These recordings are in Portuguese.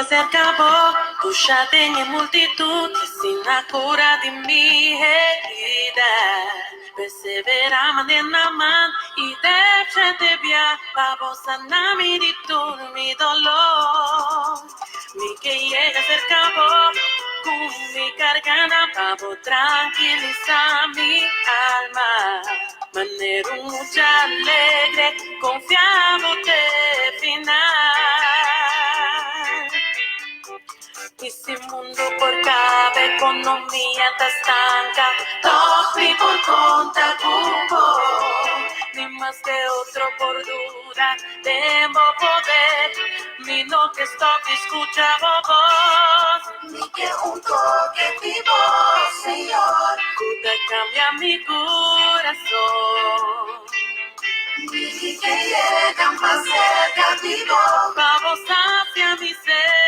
se acabó. Tu já tem multitud que sin a cura de mi herida. Persevera mantena man y déjate via para sanar mi dolor. Mi que llega a ser cabo con mi garganta para tranquilizar mi alma. Manera muy alegre, confiado de final. Esse mundo por cada economia está estanca, toque por conta cubo, ni más que otro por duda, tengo poder, mi no que stop escucha voz, ni que un toque vivo, Señor, puta cambia mi corazón. Y que llega más cerca de vos, vamos hacia mi ser.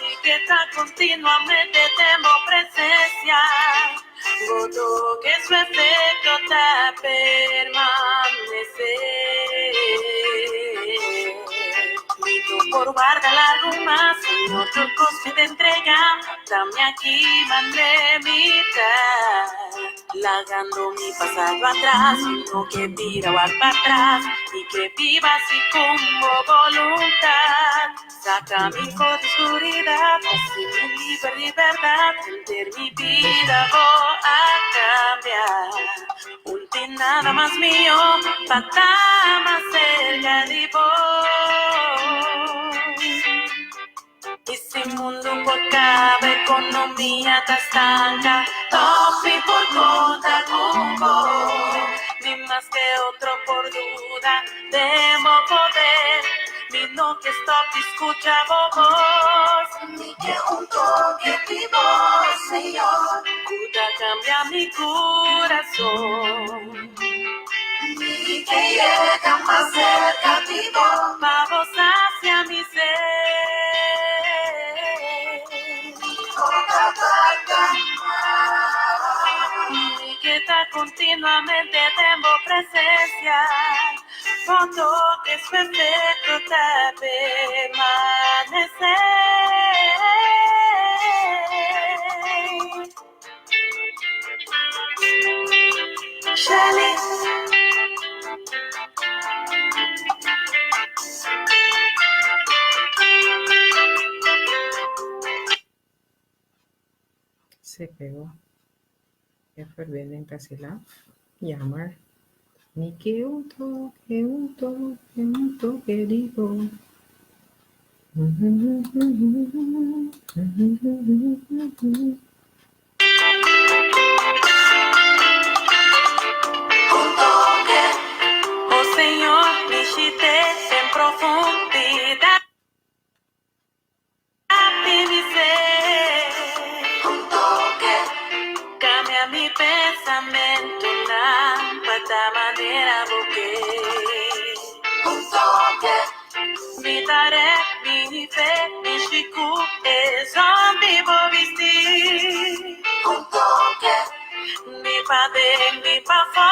Y que está continuamente tengo presencia. Voto que su efecto te permanecer. Por guardar algo más, Señor, tu coste te entrega, dame aquí, mitad, lagando mi pasado atrás, no que tira para atrás, y que viva así como voluntad, saca mi oscuridad, así mi libertad, enter mi vida voy a cambiar, un tin nada más mío, para estar más cerca de vos. Esse mundo por cada economia está estanca, toque por conta cubo, ni más que otro por duda, demo poder, mi no que stop escucha voz, ni que un toque vivo, Señor, puta cambia mi corazón. Y que llega más cerca de vos, vamos hacia mi ser. Y que está continuamente tengo presencia, foto que su efecto te permanecer. Shelly. Se pegó. Ya förbindning Tasila. Jammer. Ni que un toque digo. Oh Señor, visite en profundidad de mi ser. Un toque cambia mi pensamiento, lámpara manera porque. Un toque mi tare, mi fe, mi chicu, es un vivo vestir. Un toque mi padre, mi papá,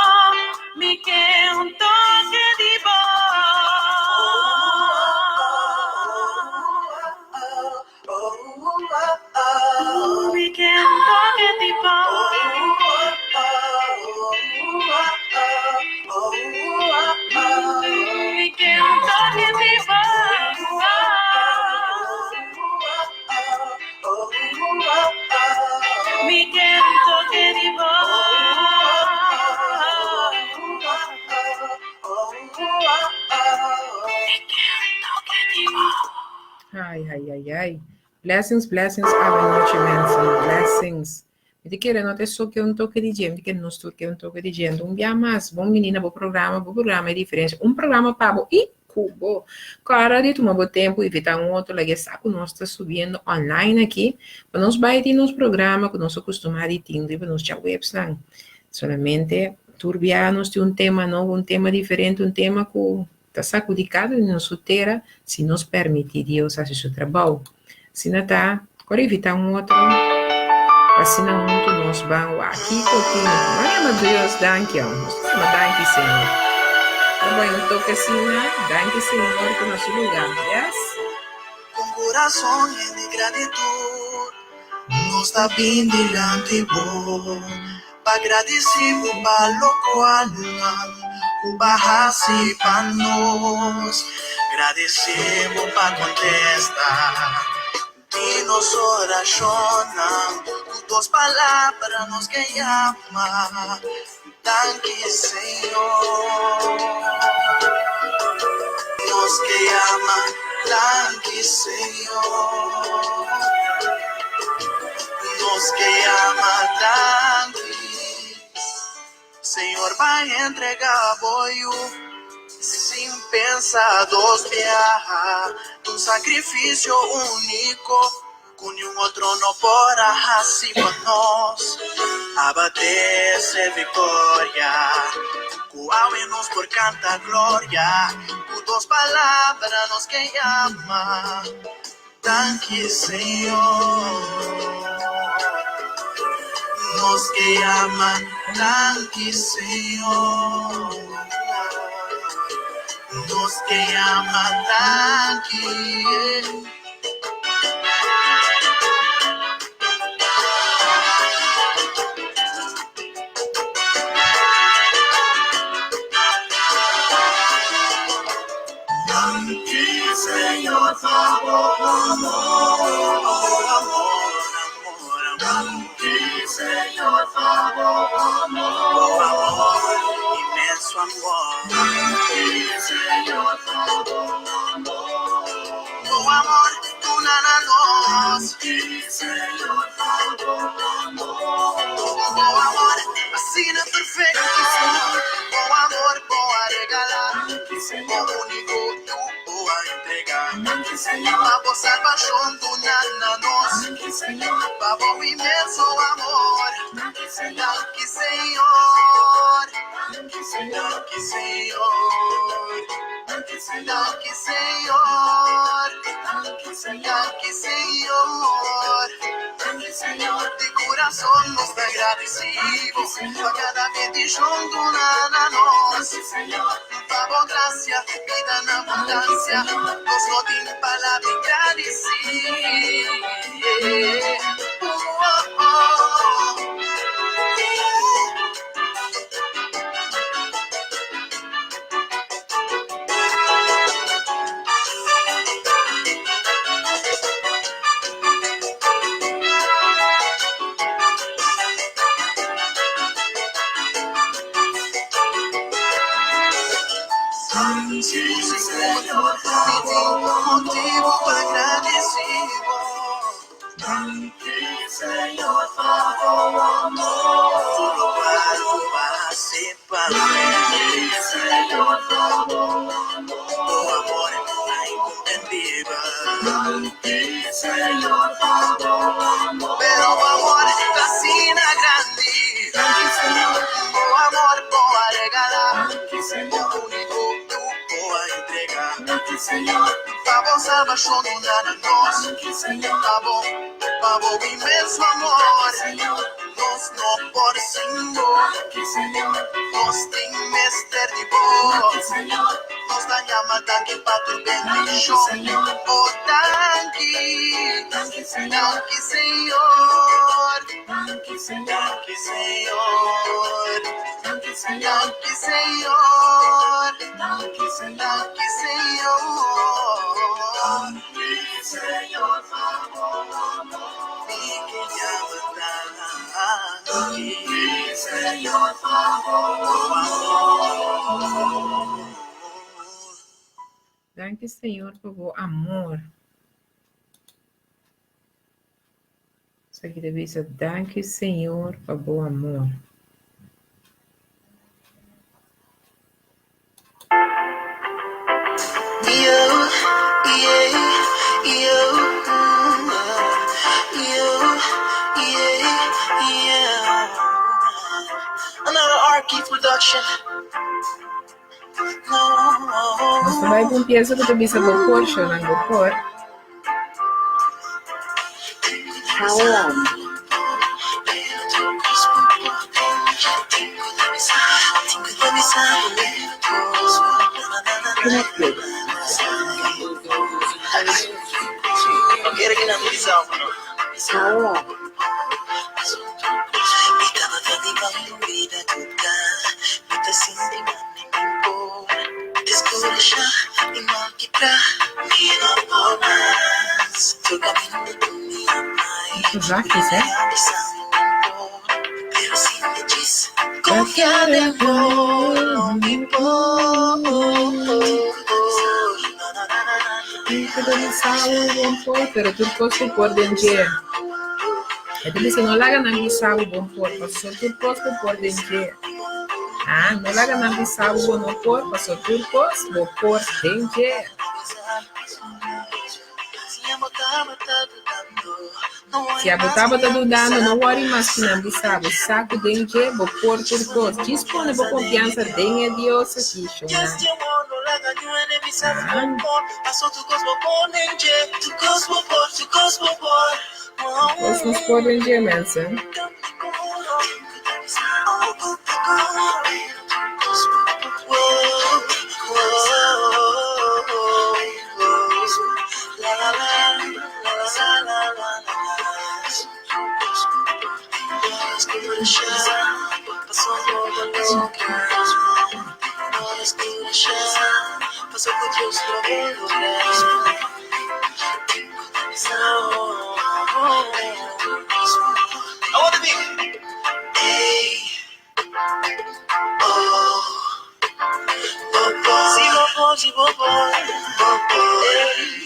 mi que un toque de voz. Mi que un toque de voz. Mi que un toque de voz. Mi que un toque de voz. Ai. Blessings, avenoce, mensen. Blessings. Me querer não ter só que um toque de gente, que não estou que um toque de gente. Dia mais, bom menina, bom programa é diferente. Programa para e cubo. Cara, de tomar bom tempo, evitar outro, lá que saco nós está subindo online aqui, para nós bater nos programas que nós acostumamos a ter, para nós já website. Solamente turbianos de tema novo, um tema diferente, um tema que está sacudicado em nossa terra, se nos permitir Deus fazer seu trabalho. Se não está, agora evitar outro, assim não nós vamos aqui, porque Maria Deus, danke, Senhor. Como un toquecina, danke Señor por nosso lugar, yes? Com coração de gratitud, nos está bendilhando bom. Agradecido pelo qual o barrasse para nós. Agradecemos para contestar de nos oraciona. Tus palavras nos que llama. Danke, Senhor. Nos que ama. Danke, Senhor. Nos que ama, danke. Senhor, vai entregar apoio sem pensar dos viajar. Um sacrifício único, com nenhum outro não porá assim por nós. Abater-se vitória, coau-nos por canta glória. Com tuas palavras nos que ama. Danke, Senhor. Nos que ama, danke, Senhor. Nos que ama, danke. Danke, Senhor, favor, amor, amor. Danke, Senhor, favor, amor, imenso amor. Danke, Senhor, favor, amor. O amor, tu na nós. Danke, Senhor, favor, amor. O amor, assina perfeito. O amor, boa regalar. O único tu boa entregar. A vossa salvação tu na nós. Pavo o imenso amor. Danke, Senhor. Danke, Senhor. Danke, Senhor. Danke, Senhor. Danke, Senhor. De coração nos agradecemos por cada bendição do na nós. Pavo graça, vida na abundância. Nos não tem palavra agradecer. Motivo agradecido. Danke, Senhor, favor, amor. Tudo para ser para mim. Senhor, favor, amor. O amor é incontendível. Danke, Senhor, favor, amor. Pero o amor está assim na grande. Danke, Senhor. O amor boa regalar. Danke, Senhor. O único tu boa entregar. Danke, Senhor. Pavo salvação do nada nós. Danke, Senhor. Pavo imenso amor. Nós não por Senhor. Danke, Senhor. Nós tem mestre de boa. Danke, Senhor. Nos da llama danke para tu bendición. Oh, danke. Danke, Senhor. Danke, Senhor. Danke, Senhor. Danke, Senhor. Danke, Senhor. Danke, Senhor. Danke, Senhor. Danke, Senhor. Danke, Senhor, favor, amor. Fique Danke, Senhor, favor, amor. Danke, Senhor, por o amor. Isso aqui deve ser danke, Senhor, por o amor. Another Arky production. Mas tu vai com pieza que tu bisa gopor, shonan gopor. How Como que não quero que não me visão, mano. Estava tentando vida toda, muita simplesmente me descolecha e mal que pra mim não vou mais. Tô caminhando do minha mãe, já fiz, é? pero se me diz, confiar em vou, não me vou. Pero turcos por dentro. Jadi se no laga na bisabu bom por, passou turcos por dentro. Ah, no laga na bisabu bom no por, passou turcos por dentro. Se a botava tá dudando, não worry mais que não bisabu. Saco dentro, vou por turcos. Dispone por confiança, denha Deus aqui, chona. Cosmos por dentro, Manson. I want to be hey, oh, bobo, si bobo, si bobo, bobo, hey.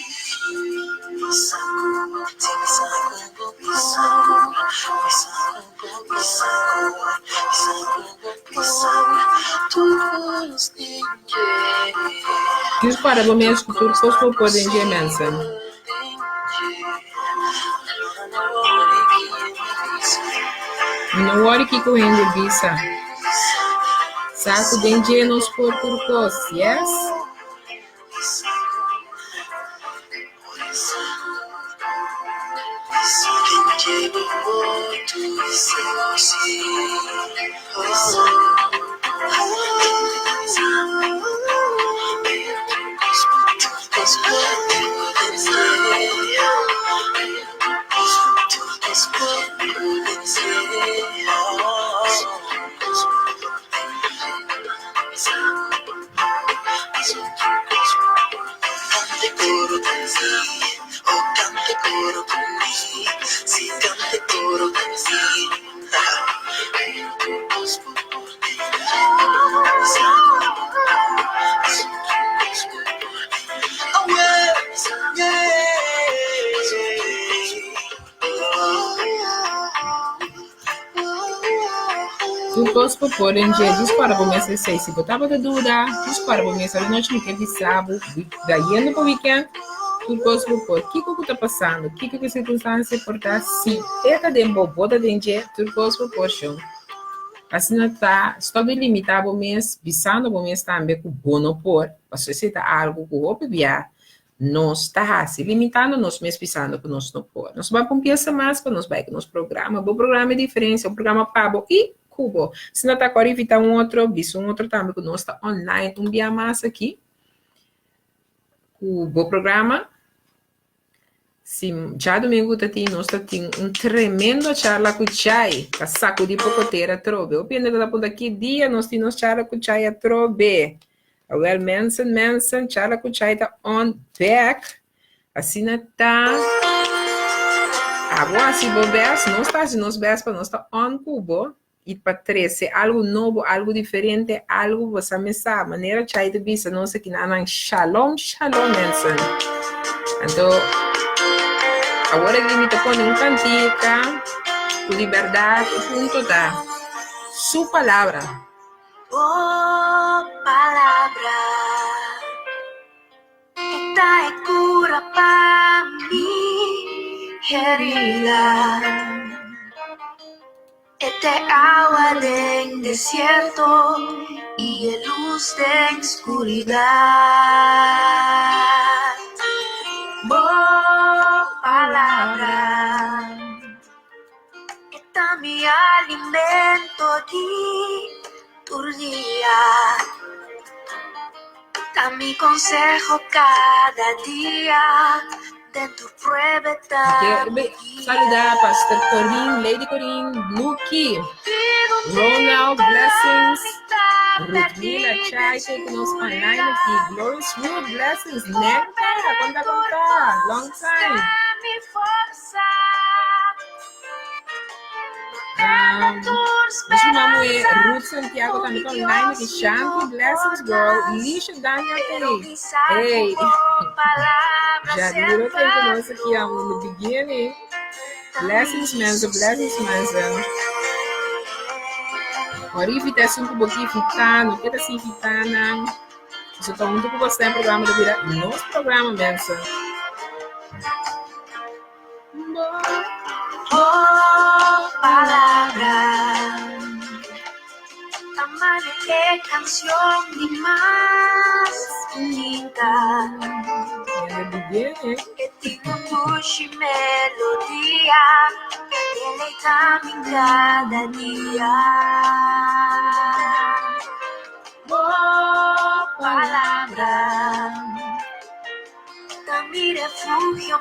Diz para o mês que turcos por dentro, Manson. Não worry que correndo visa. Saco dentro nos por turcos, yes? Turcos por dentro, diz para o mês 6. Se botava da dúvida, diz para o mês, a noite que é sábado, daí indo para o weekend. Turcos por o que está passando? O que circunstância portar? Se pega de bota dentro, turcos por chão. Assim não está, estou limitado o mês, visando o mês também com bono por, para solicitar algo que o PBA não está se limitando nos mês visando que nós não por. Nós vamos começar mais para nós vai que nos programa, o programa é diferente, o programa pago e cubo. Se não está agora evitar um outro também que nós está online, dia mais aqui. O bom programa. Sim, já domingo nós temos tremendo charla com Chai, que saco de pocoteira trove. O pena da ponta aqui dia nós temos charla com Chai a trove. Well, Manson, charla com Chai tá on back. Assim tá. Agora se bobeas, nós tá se nós beas para nós tá on cubo e para 13 algo novo, algo diferente, algo você me sabe, maneira Chai de bisa, não sei que não shalom, Manson. Então agora ele me tocou em cantica, com liberdade, junto da sua palavra. Oh, palavra, esta é cura para minha herida. Esta é agua del desierto y es luz de oscuridad. Oh, palabra, esta mi alimento di tu día. a mi consejo cada día. De tu prueba Saludar Pastor Corinne, Lady Corinne, Luki, Ronald, blessings. Rudmila Chai taking us online aqui. Glorious Ruth, blessings. Neta, conta. Long time. Nós chamamos Ruth Santiago também online aqui. Shanti, blessings, girl. Lisha Daniel Tay. Hey. Já viram quem conosco aqui no beginning? Blessings, Mensa, blessings, Mensa. Orifite assim um pouquinho fitando, que tá assim fitando. Isso está muito com você no programa da vida. Nosso programa, Mensa. Oh, palabra, amar é canção de mais bonita. Que te conduz melodia, deleita-me cada dia. Oh, palabra, mi refugio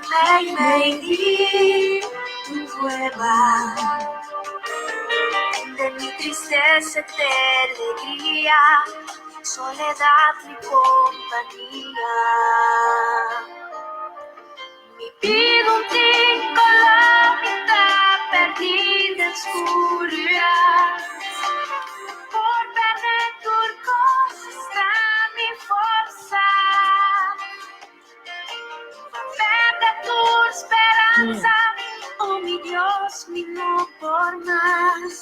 me di tu prueba. De mi tristeza te alegría, soledad mi compañía. Mi vida un trinco la mitad perdida en oscuridad. Por perder turcos está mi fuerza. Perde tu esperanza, oh mi Dios, mi no por más.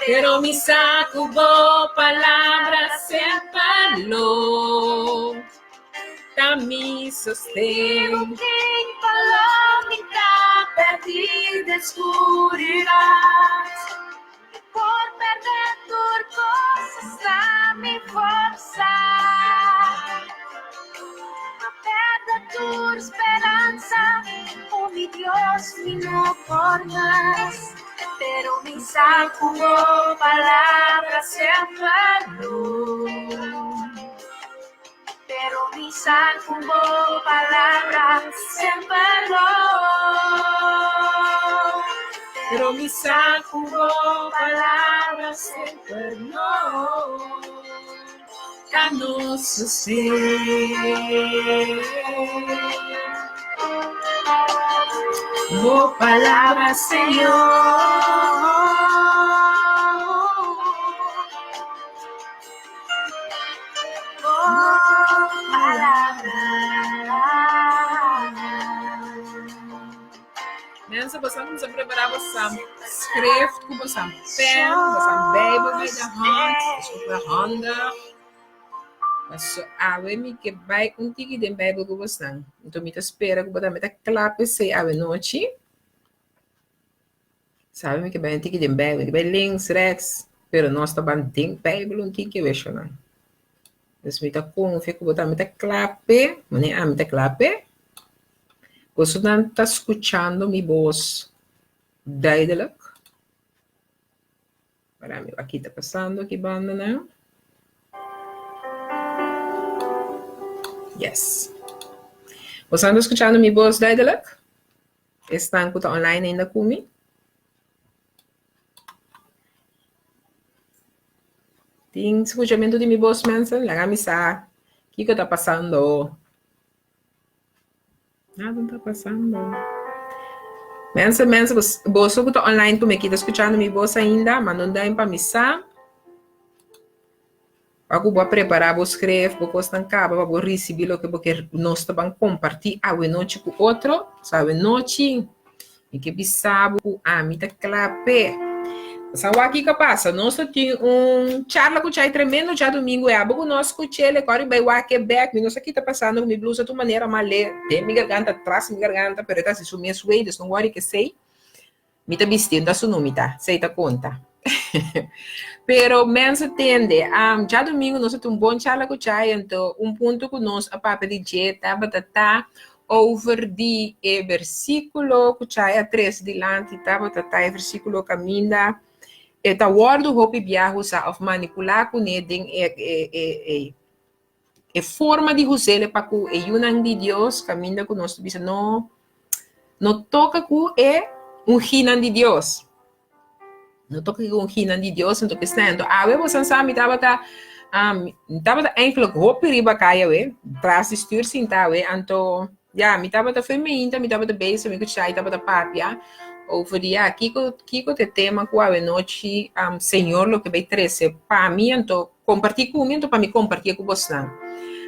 Pero mi sacubo palabras en palo, da mi sostén. Palomita perdida en oscuridad. Por perder turcos está mi fuerza. Tu esperanza, oh mi Dios, mi no por más, pero mi sacubo palabras siempre luz, pero mi sacubo palabras siempre luz, Pero mi sacubo palabras siempre luz. Nosso ser. Oh, palavra, Senhor. Oh, palavra. Mensen, we gaan ons preparar, we gaan schrift, we gaan pen, we gaan Bijbel bij de hand, we gaan handen. Mas ave mi que vai tiki den Bible que você não. Então me espera que você meta clape sei ave noite. Sabe me que vai tiki den Bible, que vai links, rex, pero nós tá tem Bible tiki que vejo não. Então me tá com fico botar meta clape, né? Meta clape. Você não tá escutando minha voz. Duidelijk. Para mim aqui tá passando aqui banda, não? Yes. Você anda escutando minha voz duidelijk? Estão online ainda comigo? Tem escutamento de minha voz, mensen? Lá sabe. O que está passando? Nada não está passando. Mensen, você que está online comigo, está escutando minha voz ainda, mas não dá para me saber. Aku vou preparar, vou escrever, vou estancar, vou receber o que nós vamos compartilhar a noite com outro, sabe, noite, e que sabe, me tá clape. Sabe o que passa? Nós temos charla com o Chai tremendo já domingo, porque nós escutamos, agora vai o Quebec, nós aqui tá passando com minha blusa de maneira malê, tem minha garganta, atrás minha garganta, pero tá se sumir as suedas, não worry que sei, me tá vestindo, dá seu nome, tá? Sei, tá conta. Pero menos atende. Já domingo nós temos bom charla com o Chai, então ponto que nós a papa de dieta, batata, over de versículo que o Chai a 3 de lante, tá batata versículo caminha, tá word hope biahusa of manipular com neding é forma de José para que é unang de Deus, caminha conosco, diz, não toca que é um hinan de Deus. Não toca que um hinan de Deus, então que está, então, você sabe, estava eigenlijk hoop riba kaya we, tras de stuur sin ta we, então, ja, me estava feminina, me estava bezig, me kuchai, estava papia, over dia, kiko te tema kwa we noite, senhor, lo que vai trazer para mim, então, compartilhar comigo, então, para me compartilhar com você.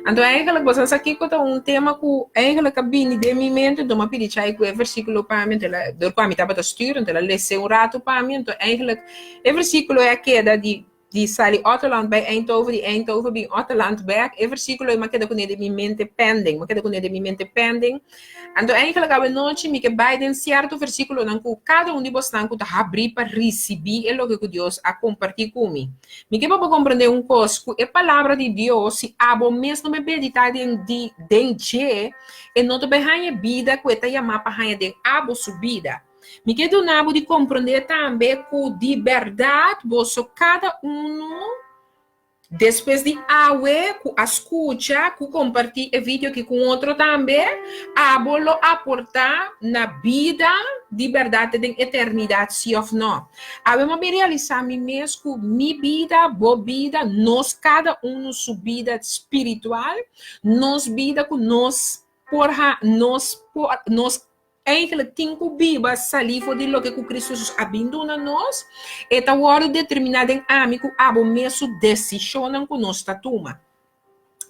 Então, eigenlijk, você sabe que é um tema que, eigenlijk, a bini de minha mente, então, eu pedi que o versículo para mim, do qual me estava stuur, então, ela lesse rato para mim, então, eigenlijk, o versículo é a queda de Sally Otterland bij Eindhoven, die Eindhoven bij Otterlandberg. E versículo é que de minha mente pending, maar que de minha mente pending. Então, eigenlijk a noite me que vai de certo versículo não que cada um de vocês não tá abrir para receber é o que Deus a compartilhar comigo. Me que para compreender um coisa que a palavra de Deus se abo mesmo me meditar de e não te behanha vida que está chamada para de abo subida. Me quedo nabo de compreender também que de verdade você cada depois de escuta, que compartilhar o vídeo aqui com outro também, abolo aportar na vida de verdade de eternidade, sim ou não. Abemos me realizar mim mesmo, minha vida, boa vida, nós cada sua vida espiritual, nós vida com nós eigenlijk tinko biba salivo de lo que Cristo Jesus abandona nós, e ta hora determinada em amigo abo meso decisionan com nós tuma.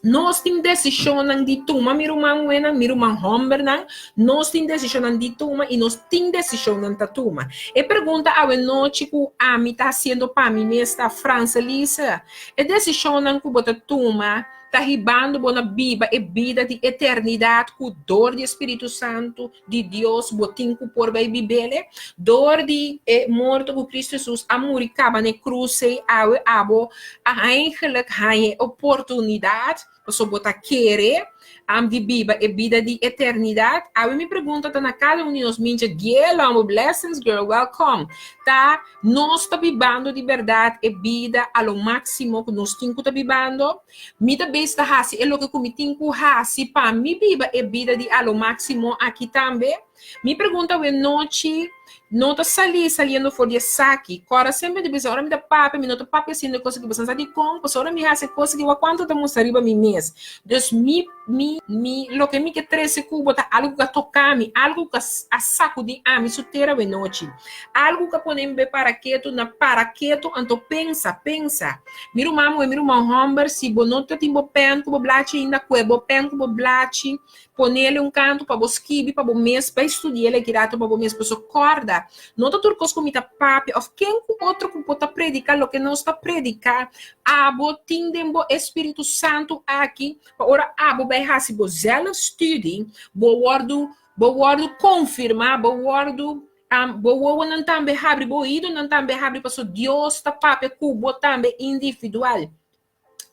Nós tem decisionan de tuma, miruman wena, miruman hombernan, nós tem decisionan de tuma e nós tem decisionan tuma. E pergunta a noite que ami tá sendo para mim nesta França Lisa, e decisionan que bota tuma está ribando bona biba e vida de eternidade com dor de Espírito Santo de Deus botinco por vai bibele dor de morto com Cristo Jesus amuricaba ne cruz e abo eigenlijk haie oportunidade para botar querer de biba e vida de eternidade. Aí me pergunta na cada um de nós minha girl, blessings girl, welcome. Tá, nós está vivendo de verdade e vida ao máximo que nós temos tá vivendo. Me também está hasi, é o que me tenho hasi para me viva e vida de ao máximo aqui também. Me pergunta a noite não está saliendo fora de saque. Agora sempre de pessoa, me dá papo, me não tá papo assim de coisa que você sabe como, pessoa me hace coisa que eu quanto te mostrar para mim mesmo. Lo que me que 13 cubo tá algo que tocar me, algo que a saco de me suteira de noite. Algo que ponem be paraqueto na paraqueto, anto pensa. Miro mamo e miro homber se bonota timbo pen cubo blachi ainda cuebo pen cubo blachi, ponele um canto para bosquibe para bom mês para estudar ele direto para bom mês para socorda. Não tá turcos com mita papi of quem com outro que pode predicar o que não está predicar. Abo tindembo Espírito Santo aqui. Ora abo vai rasibo zelo study, bo wordo confirmar, bo wordo bo não também abre bo ido não também abre para Deus tá papi cubo também individual.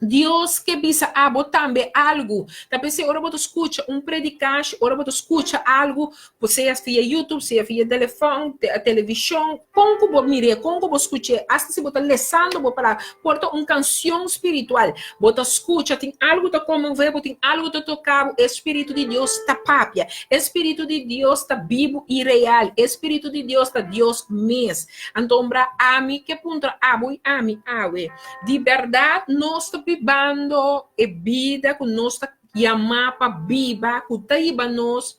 Deus que bisa abo também algo. Também se ora você escuta predicante, ora você escuta algo, você é via YouTube, você é via telefone, televisão, como que você mire, como que você escuta, hasta se você lessando para porta canção espiritual, você escuta, tem algo que comover, tem algo que tocar, o Espírito de Deus está papia, Espírito de Deus está vivo e real, Espírito de Deus está Deus mesmo. Então, ami que punta abo e ami awe, de verdade, nós vivendo e vida que nós chamamos para viva, que taiba nós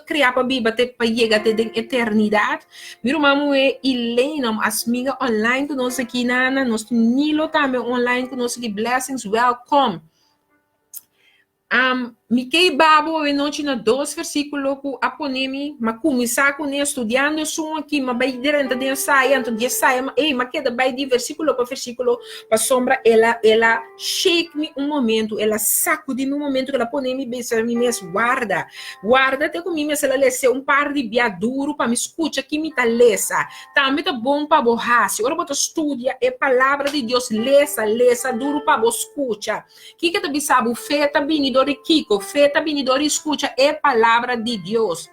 criar para viva até para chegar até a eternidade. Meu irmão é Helena, as amigas online que nós aqui nana, nós Nilo também online que nós aqui blessings, welcome. Miquei babo e noite na 2 versículos que aponemi, mas começar com estudando som aqui, mas vai direto de saia, então de saia, mas queda vai de versículo para versículo, para sombra, ela shake me momento, ela sacudi me momento que ela ponemi, beija me mesmo, guarda até comigo, mas ela lesse par de bia duro para me escuta que me tá lessa, também tá bom para borrar, se ora você estudia, é palavra de Deus, lessa duro para você escuta, que tá bisabo, feta, binidor e kiko, feta, binidor, escuta, é palavra de Deus.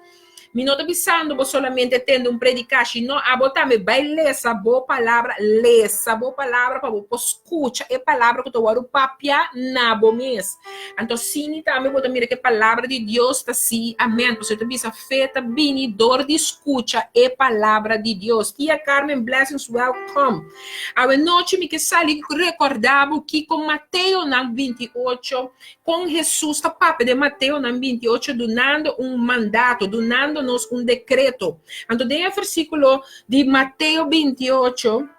Mi não estou pensando vou solamente tendo predicação, não, a botar me vai ler essa boa palavra para vou escutar a palavra que eu vou papia na bom mês. Então, sim, também vou mira que a palavra de Deus está assim, amém. Você está bisa feita, dor de escuta a palavra de Deus. Tia Carmen, blessings, welcome. A noite me que sali recordava que com Mateus 28, com Jesus, o Papa de Mateus 28, donando mandato, donando-nos decreto. Então, tem o versículo de Mateus 28,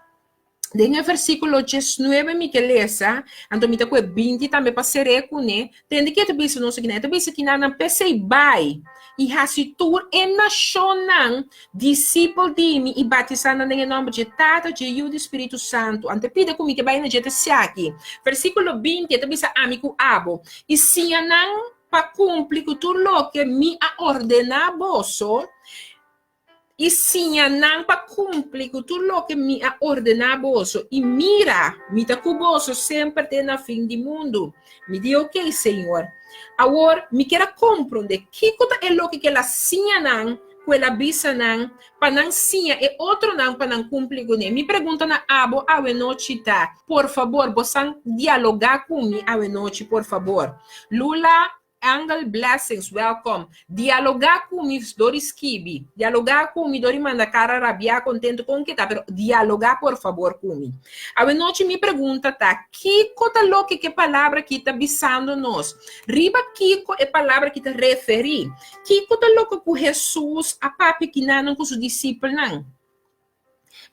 tem o versículo 19, me que lesa, então me que 20 também para ser com né. Tem que te bisa não sei que, te bisa que na PC vai e hasitur en nacional discípulo de mim e batizando em nome de Tata, de Filho e do Espírito Santo. Ante pide comigo que vai na gente se aqui. Versículo 20, te bisa amigo abo. E se não para cumprir tudo o que me a ordenar boso, e sim, não para cumprir tudo o que me a ordenar boso, e mira, me tá cuboso sempre tem na fim do mundo. Me diz, ok, Senhor. Agora, me quero compreender que é o que ela sinha não, que ela bisa não, para não sinha e outro não para não cumprir com ele. Me pergunta na abo a noite tá. Por favor, você dialogar comigo a noite, por favor. Lula Angel Blessings, welcome. Dialogar com mi Doris Kibi. Dialogar com mi Dori manda cara rabiar contento com que tá, pero dialogar por favor com mi. A noite me pergunta tá, que cota louca que palavra que tá bisando nós? Riba Kiko é palavra que tá referi. Que cota louca com Jesus a papi que não com os discípulos não?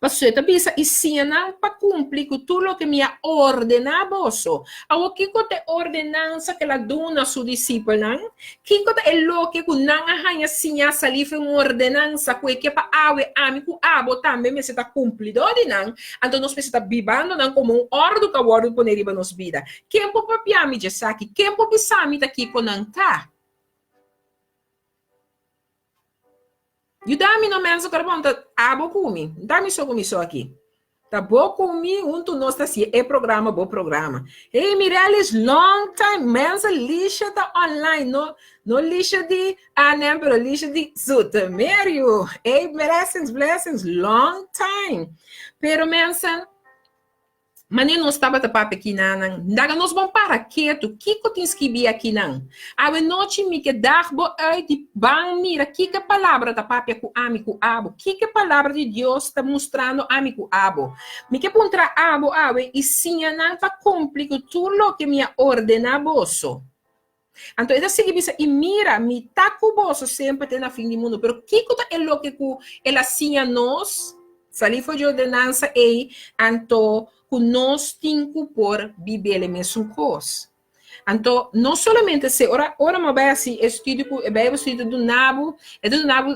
Você está bisa e se não para cumprir com tudo o que me ordena boso. Ao que te ordenança que ela dona seu discípulo não? Que é o que não arranha sim a salifa uma ordenança que para awe amigo abo também me está cumprido de não? Então nós precisamos vivendo não como ordem que o ordem poner riba nos vida. Quem pode papiar me dizer aqui? Quem pode pensar me daqui com não tá? E dá-me no menos o carbono, abo comi. Dá-me só comi só aqui. Tá bom comi, nós tá assim, é programa, bom programa. Hey, Mireles, long time, mensa lixa tá online, no lixa de Anem, pero lixa de Sutamérico. Hey, blessings, long time. Pero mensa, mas não estava a papo aqui não. Daga nós vamos para quieto. Que eu tenho que aqui não? A noite me que dar bo de bang mira que palavra da papo com amigo abo. Que palavra de Deus está mostrando amigo abo. Me que contra abo e sim não para cumprir tudo o que me ordena boso. Então é assim que e mira me tá com boso sempre tem na fim do mundo. Pero que é o que ela sim a nós sali foi de ordenança e anto nós temos por viver a mesma coisa. Então, não somente se ora mas vai assim estudo do nabo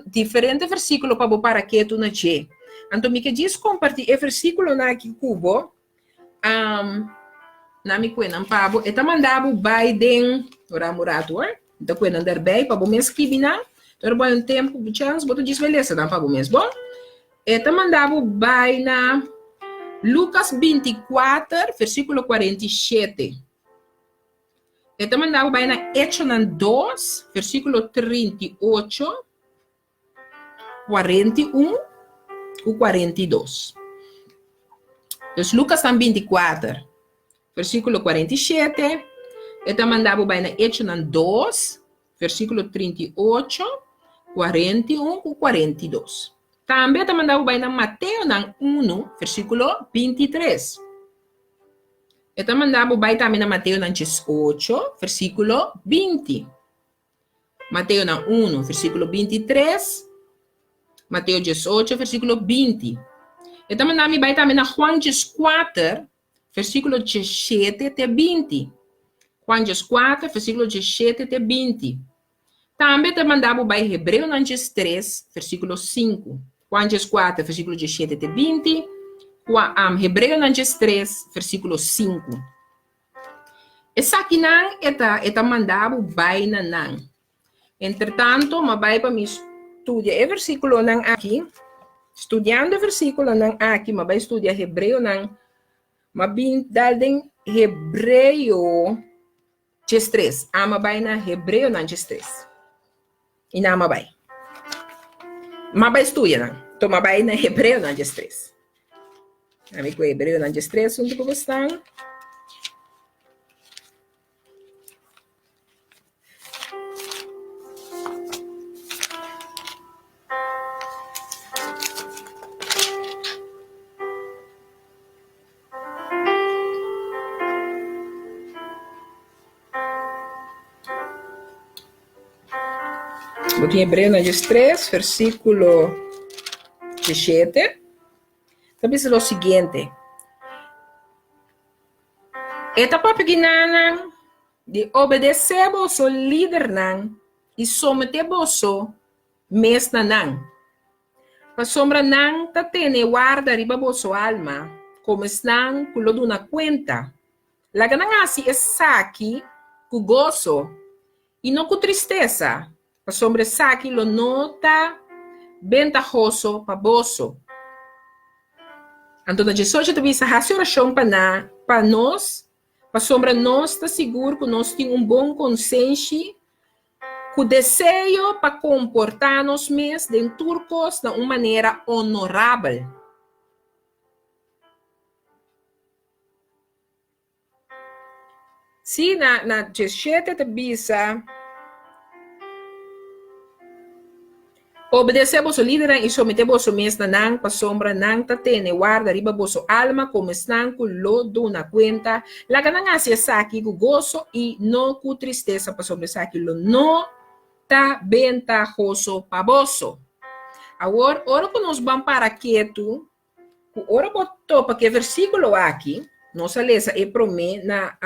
diferente versículo para que tu na che. Então, me que diz compartilhar o versículo na que cubo na me cuena pabo eta mandabo Biden ora morador. Então, cuena andar bem para me escrever na. Então, vai tempo chance boto diz beleza não para mesmo. Bom, eta mandabo Biden na Lucas 24, versículo 47. Eu também vai na Hechos 2, versículo 38, 41 e 42. Então, Lucas 24, versículo 47. Eu também vai na Hechos 2, versículo 38, 41 e 42. Também vai na Mateus 1, versículo 23. Eu também vai também na Mateus 18, versículo 20. Mateus 1, versículo 23. Mateus 18, versículo 20. Eu também vai também na Juan 4, versículo 17 até 20. Juan 4, versículo 17 até 20. Também vai Hebreus 3, versículo 5. Juan 4, versículo 17 até 20. Hebreus 3, versículo 5. Essa aqui não é mandado vai na não. Entretanto, mas vai para me estudar o versículo não aqui. Estudando o versículo não aqui, mas vai estudar Hebreu não. Mas bem dalden Hebreu 3. Ama vai na Hebreu 3. E não ama vai. Mas vai estudar, toma vai na hebreu na 3. Amigo hebreu na 3, onde que estão? Porque em Hebreu 3, versículo 17, diz o seguinte: etapa pequena de obedecer o líder nan e someter o mes nan. Para sombra nan ta tene guarda riba boso alma, como están culo de una cuenta. La ganança é saque com gozo e não com tristeza. Para sombra saque lo nota ventajoso para boso. Então, Jesus já teve essa oração para nós, para sombra nós está seguro que nós temos bom consciência, com desejo para comportar-nos mesmos dentro de uma maneira honorável. Se na 17 te bisa obedecer vosso líder e someter vosso mesmo nan para sombra nan ta tene guarda riba vosso alma como están com lo de una cuenta la ganância saque com gozo e não com tristeza para sombra saque lo não tá ventajoso para vosso. Agora, ora que nós vamos para quieto, ora botou para que versículo aqui, nós lemos e promete na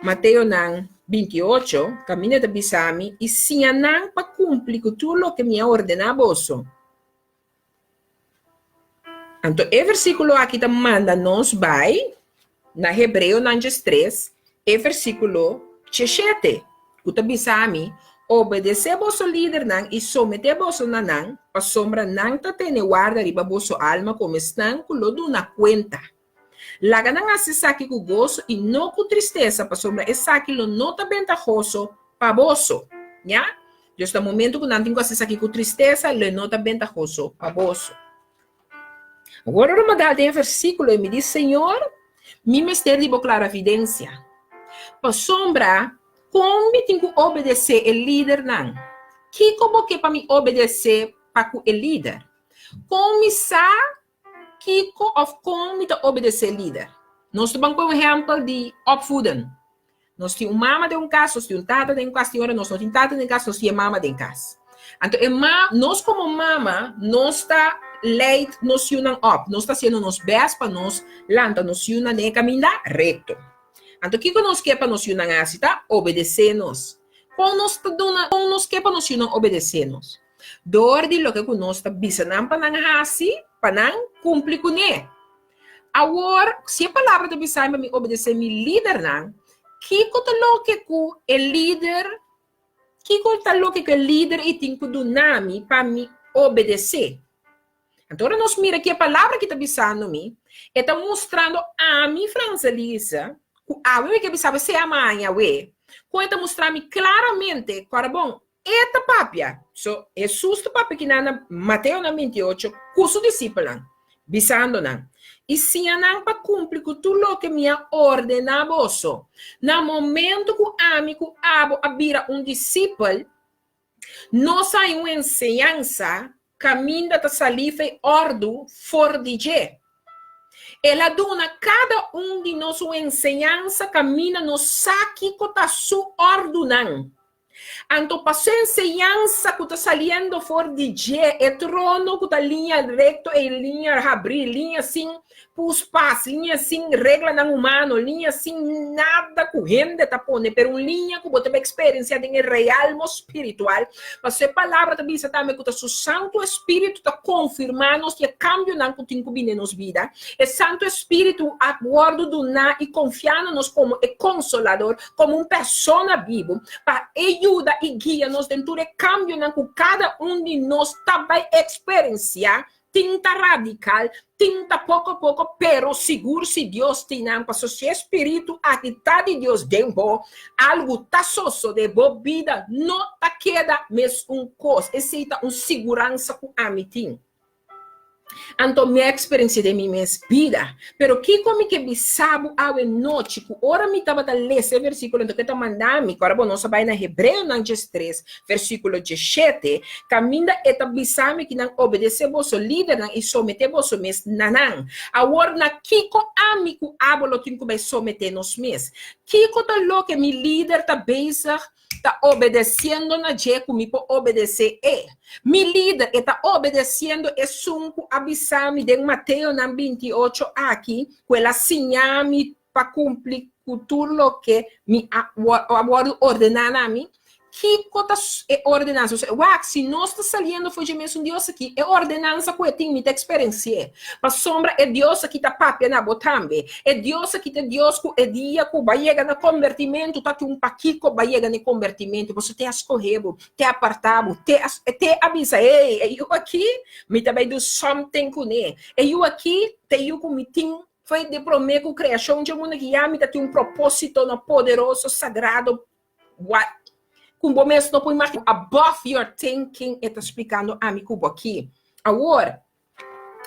Mateus 28, caminha de bisami, e se não para cumprir com tudo o que me ordena vosso. Então, o versículo aqui também manda nós vai, na Hebreu 3, e versículo 17, que bisami, obedecer vosso líder nan e someter vosso nanang, para sombra nan ta tene guarda riba vosso alma como estão com lo de una cuenta. La ganância saque com gozo e não com tristeza, para sombra é saque lo nota ventajoso para vosso. Já? Desde o momento que não tem que saque com tristeza, lo nota ventajoso para vosso. Agora, eu vou dar um versículo e me diz, Senhor, me mistério de clara evidência. Para sombra, como me tenho que obedecer o líder não? Que como que para me obedecer para o líder? Como me sabe que como me obedecer o líder? Nós temos um exemplo de opvoeden. Nós temos mama de caso, nós temos tata de caso, nós não temos tata de caso, nós temos mama de caso. Então, nós como mama, nós está leit, nós temos nós está sendo nos best para nós, lanta, nós temos de caminhar reto. Então, o que nós quer para nós tá? Obedecer-nos. Como nós quer para nós obedecer-nos? Dor de lo que nós está bisando para não cumprir com ele. Agora, se a palavra de bisar para me obedecer meu líder, não, que lo que o líder, que lo que o líder e tem que dar para me obedecer? Então, nós mira que a palavra que está bisando me está mostrando a mim, Francelisa, a we que sabe se amanhã we conta mostrar-me claramente para bom eta papia so é susto papia que na Mateus 28 curso discípulo bisando não e se não para cumprir com tudo o que me ordena vosso na momento que o amigo abo abira discípulo não sai uma ensinança caminho da saliva e ordo for de ela dona cada de nós uma ensinança, caminha no saque que está su ordenando. Então, para sua ensinança que está saindo fora de dia, é trono que está linha reto e linha abrir, linha assim, pus paz, linha assim, regra não humano, linha assim, nada corrente está pondo, pero linha que você vai experienciar em realmo espiritual. Mas a palavra também está também que o Santo Espírito está confirmando que o cambio não que tem que vir nos vida. O Santo Espírito a bordo do na e confiando-nos como consolador, como persona vivo, para ajudar e guiar-nos dentro do cambio que cada de nós vai experienciar tinta radical, tinta pouco a pouco, pero seguro se Deus tem, porque se o Espírito aqui está de Deus dentro, algo tá sosso de boa vida, não tá queda, mas coisa, aceita segurança com a mitim. Então, minha experiência de minha vida, pero que como que bisabo a noite, ora me estava a ler esse versículo, então que está mandando, agora bom, nós vai na Hebreu 3, versículo 17, caminha eta bisame que não obedece vosso líder, não e somete vosso mes nanan. Agora na kiko amigo abolo tinko vai someter nos mes. Kiko tá lo que mi líder tá bezig, tá obedecendo na je como me obedecer mi líder está obedecendo e sunco abisami de Mateus 28 aqui, quella signami para cumprir tudo que me ordenar a mim. Que cotas é ordenança? Se nós está saliendo foi de mesmo Deus aqui, é ordenança que eu tenho muita experiência. Para sombra é Deus aqui tá papia na botambe, é Deus aqui tá Deus que é dia que vai chegar no convertimento, tá que paquico vai chegar no convertimento, você te escorrego, te apartado, te avisa, eu aqui, me também do something com ele, eu aqui, te eu com mitim, foi de prometo criação de mundo que me tem propósito no poderoso, sagrado, what? Com bom mesmo, não pode imaginar. Above your thinking, está explicando a mim cubo aqui. Agora,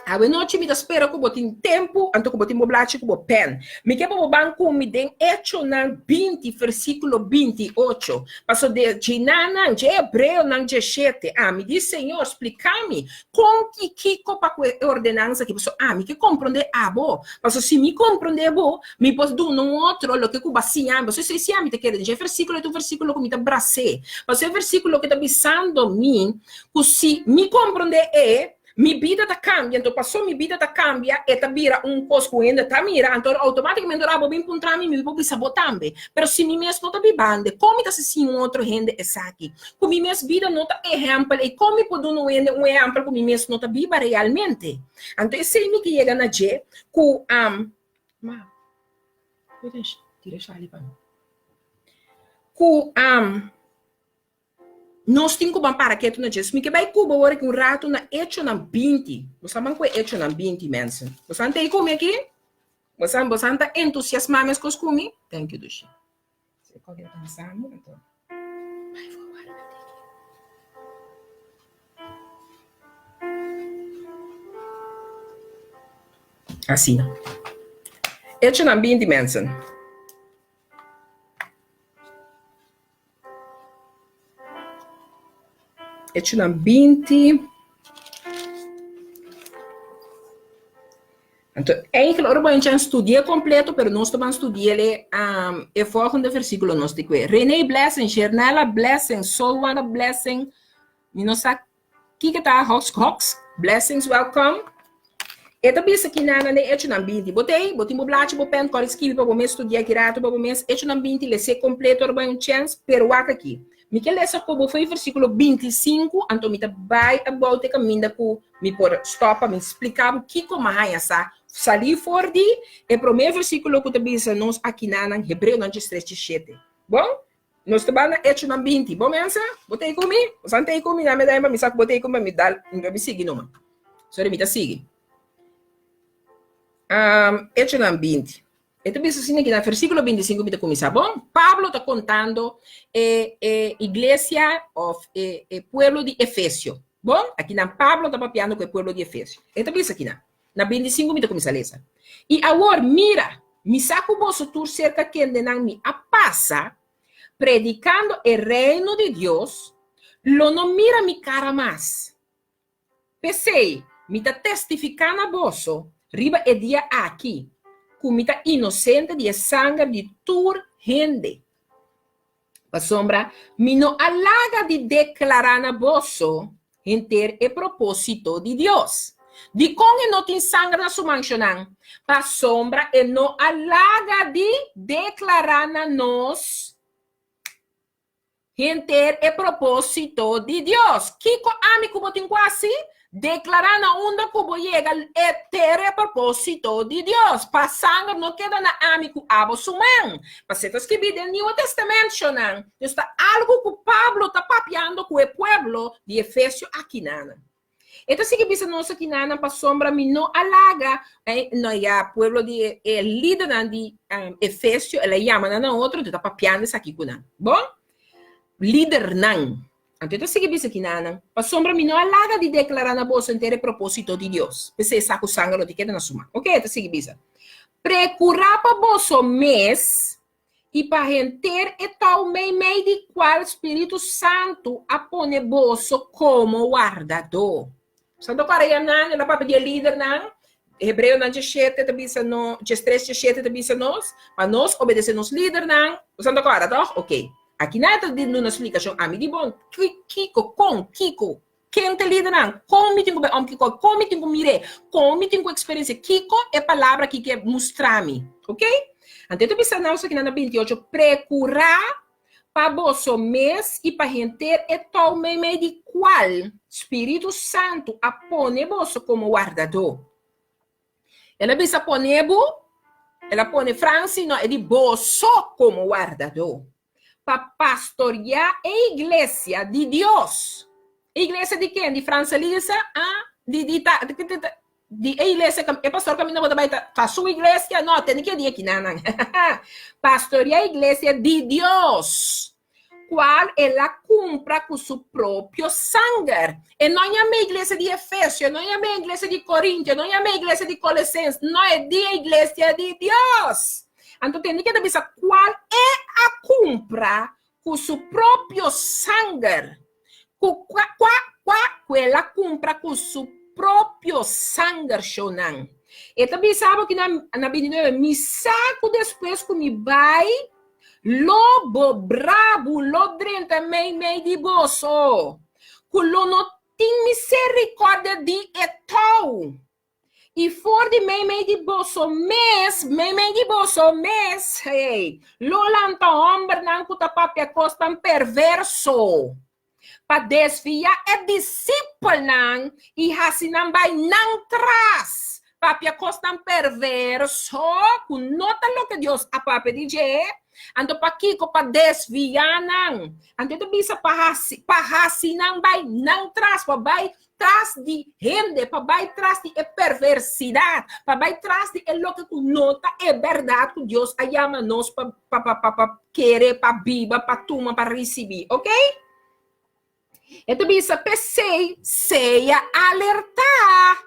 a noite me espera que eu tenho tempo, então que eu tenho blate, que eu pen. Me quer para o banco, me den hecho na 20, versículo 28. Passo de Ginana, de Hebreu, na 17. Me diz, Senhor, explica-me com que copa ordenança que você, me que compreender, bom. Passo se me compreender, bom, me posso dar um outro, lo que eu assim, você se me te quer dizer, versículo é o versículo que me te abracei. Passo é o versículo que está avisando mim, que se me compreender minha vida tá cambia, então passou minha vida tá cambia, e tá vira coisa que ainda tá mirando, então automaticamente eu vou encontrar me vou sabotar também. Mas se minha mesmo não tá bibando, como tá assim outro gente essa aqui? Com minha mesma vida não tá exemplo, e como pode não é exemplo com minha mesmo não tá biba realmente? Então esse é que chega na G, com tira ali para com nós temos que para que tu não diz, me que vai cuba agora que rato na hecho na 20. Você sabe que é hecho na 20, mensen. Você não tem como aqui? Você não está entusiasmado com os comigo? Thank you, Dushi. Você pode pensar muito. Vai forward. Assim. Hecho na 20, mensen. Hecho na 20. Então, eigenlijk orban een studie completo, pero nós estamos estudando o volgende versículo nós te que René blessing, Jernala blessing, Solwana blessing, minosa kikata Hawks blessings welcome. Eta bisa kinana ne hecho na 20. Botei mo blate bo pen cor skill para o estudar aqui rato para o mês hecho na 20 le se completo orban um chance pero aqui. Miquel essa como foi versículo 25, então me vai a volta caminha com me por stop me explicava o que como é essa salir for de é primeiro versículo que te diz nós aqui na Hebreu 3:7. Bom? Nós trabalhamos hecho na 20. Bom mensa? Botei comigo? Santei comigo na medalha me saco botei comigo me dá me sigue não. Só me tá sigue. Hecho na 20. Então, assim, aqui no versículo 25, me começa, bom? Pablo está contando igreja of pueblo de Efésio. Bom? Aqui na Pablo está papiando com o pueblo de Efésio. Então, aqui na 25, me começa a ler. E agora, mira, me saco bolso tur cerca que não me passa, predicando o reino de Deus, lo não mira mi cara mais. Pensei, me está testificando a bolso, riba e dia aqui. Comida inocente de sangue de tur gente. A sombra, me não alaga de declarar na bolso ter o propósito de Deus. De como não tem sangue na sua manchonã. A sombra, e não alaga de declarar na nós ter o propósito de Deus. Kiko ami como tem quase? Declarar na onda como chega e ter o propósito de Deus. Para sangue não queda na amigo abo suman. Para ser escrito no Novo Testamento, não. Está algo que Pablo está papiando com o povo de Efésio aqui nana. Então, se que nossa que nana para sombra me não alaga, não é pueblo de líder de Efésio, ela chama na outro, tá papiando isso aqui com não. Bom? Líder não. Então, se que que nana para sombra me não alaga de declarar na bolsa inteira propósito de Deus. Você saca o sangue lo de que na suma. Ok? Então, se que procurar para bolso mês e para renter e tal meio de qual Espírito Santo a pone bolso como guardador. Santo Coreia não, ela para pedir líder não. Hebreu não chete também se não, três chete também se nós, para nós obedecer nos líder não. Santo Coreia, tá? Ok. Aqui não está dando uma explicação. A mim de bom, Kiko, quem te líder não? Como me tenho Kiko, como me tenho mire, como me tenho experiência. Kiko é palavra que quer mostrar-me, ok? Então, tu pensa não, aqui na 28, procurar para bolso mês e para renter e tal meio de qual Espírito Santo a pone bolso como guardador. Ela pensa ponebo, ela pone Franci, não, é de bolso como guardador. Para pastorear a igreja de Deus. Igreja de quem? De França Lisa? De a igreja, é pastor caminho para sua igreja, não, tem que ir aqui, não. Pastorear a igreja de Deus. Qual ela cumpra com seu próprio sangue. E não é a igreja de Efésio, não é a igreja de Coríntios, não é a igreja de Colossenses, não é a igreja de Deus. Então, tem que saber qual é a cumpra com seu próprio sangue. Qual ela cumpra com seu próprio sangue, Shonan. E também sabe que na 29, me saco depois que me vai lobo brabo, lodrenta meio de bolso. Que não tem misericórdia de etol. E for de meio de bolso mês, hey. Lolanta homem não que papia costa perverso. Para desviar é discípulo e assim não vai não traz. Papia costa perverso, que nota lo que Deus a papia dizer. Então, para Kiko, para desviar, não. Então, tu bisa para assim, não vai, não traz, para vai trás de rende, para vai trás de perversidade, para vai trás de lo que nota é verdade que Deus a chama nós para querer, para biba, para tomar, para receber, ok? Então, bisa pensei, seja alertar.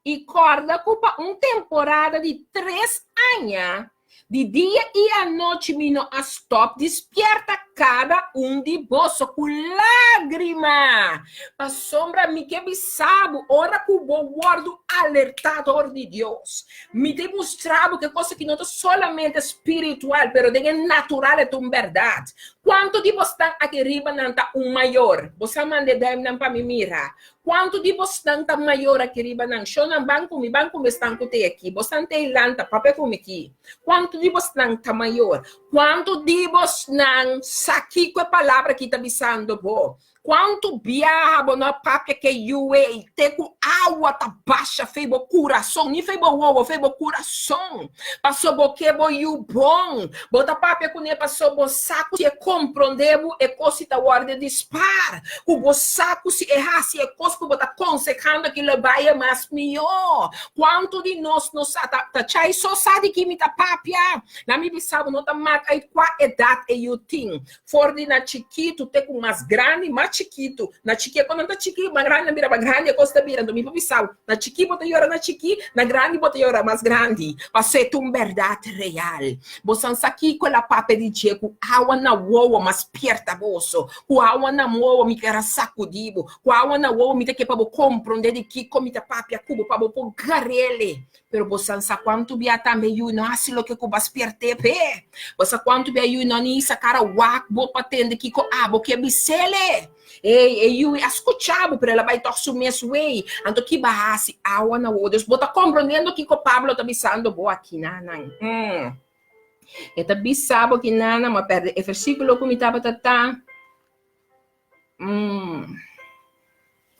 E corda culpa uma temporada de 3 anos. De dia e à noite, mino a stop, despierta cada de bolso com lágrima. A sombra me que bisabo, ora com o guardo alertador de Deus. Me demonstrava que coisa que não é solamente espiritual, pero de natural é tão verdade. Quanto de você está aqui riba não está maior? Você manda não para me mirar. Quanto de você está maior aqui riba não? Show não banco me estão com aqui. Você não tem lanta, papel como aqui. Quanto de você não está maior? Quanto de você não aqui com a palavra que está bisando bom? Quanto biabo na papia que eu te com água tá baixa feibo coração, nem feibo ovo, feibo coração. Passou boque bo you bom. Bota papia com ne passou bo saco se compreendebo e coisa da guarda dispar. O bo saco se errar se é coisa que bota consecando que le vai mais melhor. Quanto de nós tá chai só sabe que me tá papia. Na me bisabo não tá marca aí qual idade é you think. For de na chiquito te com mais grande, mais chiquito. Na chiquinha, quando tá chiquinho, mais grande, mira mais grande, costa virando, me pisau. Na chiquinha, bota yora na chiquinha, na grande, bota yora mais grande. Mas é uma verdade real. Você aqui com a papa de Diego, água na uoa, mas perta bolso. Com água na uoa, me quer sacudido. Com água na uoa, me tem que para compreender de que come a papia cubo, para pôr garele. Pero você sabe quanto bia também eu não sei o que eu vou perder pé. Você quanto bia eu não nem sacar o wak, vou patender que com abo que é bicele. Eu escutava para ela vai torcer o mesmo way. Então que barrasse água na uoa. Deus bota compreendendo que o Pablo tá bisando boa aqui, não. Eta bisabo que nana, mas perde o versículo que me tava tatá.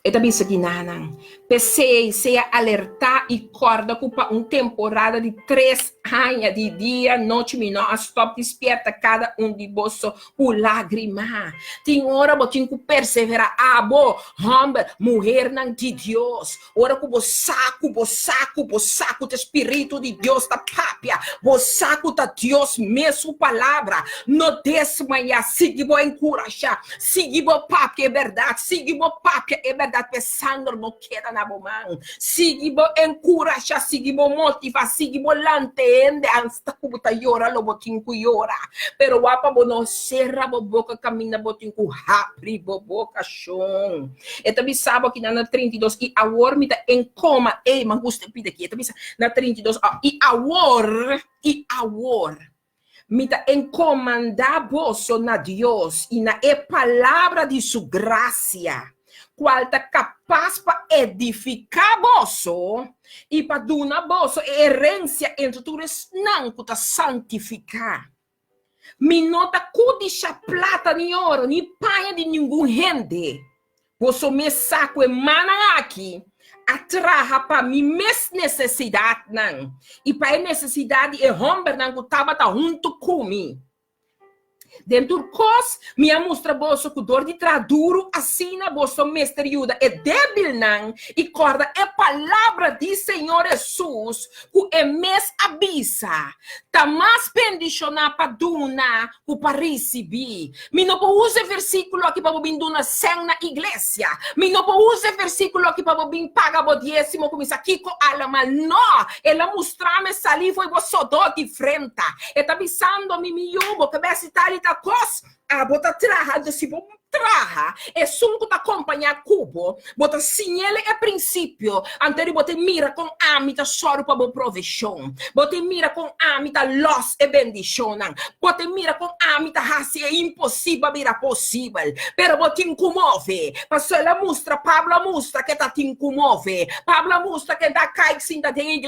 Eta bisa que nana. Pensei, seja alertar e corda culpa temporada de 3 anos de dia, noite, não stop, desperta cada de vosso o lágrima. Tem hora botin que perseverar, homem, mulher não de Deus. Ora que bo saco, o espírito de Deus da papia, bo saco da Deus mesmo palavra. No desmanhar, siga bo encorajar, siga bo papia é verdade, siga bo papia é verdade, pensando não queda na mão. Siga bo encorajar, siga bo motivar, siga bo lantende, ansta que bota llora, lo botin que llora. Pero wapa bo no serra bo boca, camina botin que rapri bo boca chão. E também sabe que na 32 e a war me tá em coma, ei, mas gusta pide aqui, também na 32 e a war me tá encomendar vosso na Deus e na palavra de sua graça, qual tá capaz para edificar vosso e para dar vosso herência entre todos não que tá santificar. Me nota cudicha plata ni ouro, ni paia de nenhum rende. Vosso me saco e mana aqui, atraha para mim mes necessidade não. E para a necessidade e homem não que estava junto comigo. Dentro do cos, minha mostra bolso que dor de traduro, assina bolso mestre ajuda é débil não, e corda é palavra de Senhor Jesus, que é mes abisa, tá mais pendicionar para duna, que para receber. Me não pode usar versículo aqui para vir duna sem na igreja, me não pode usar versículo aqui para vir pagar o décimo, como isso aqui com alma, não, ela mostrar-me salir foi você do de frente, e tá avisando me miúdo, que vai citar da cos, bota traha desse bom traha, é sunco da companhia cubo, bota sinele é princípio, anterior bota mira com amita soro para boa provisão, bota mira com amita loss e bendição, bota mira com amita raci é impossível virar possível, pero bota incomove, passou ela mostra, Pablo mostra que tá te incomove, Pablo mostra que dá cai sim da tem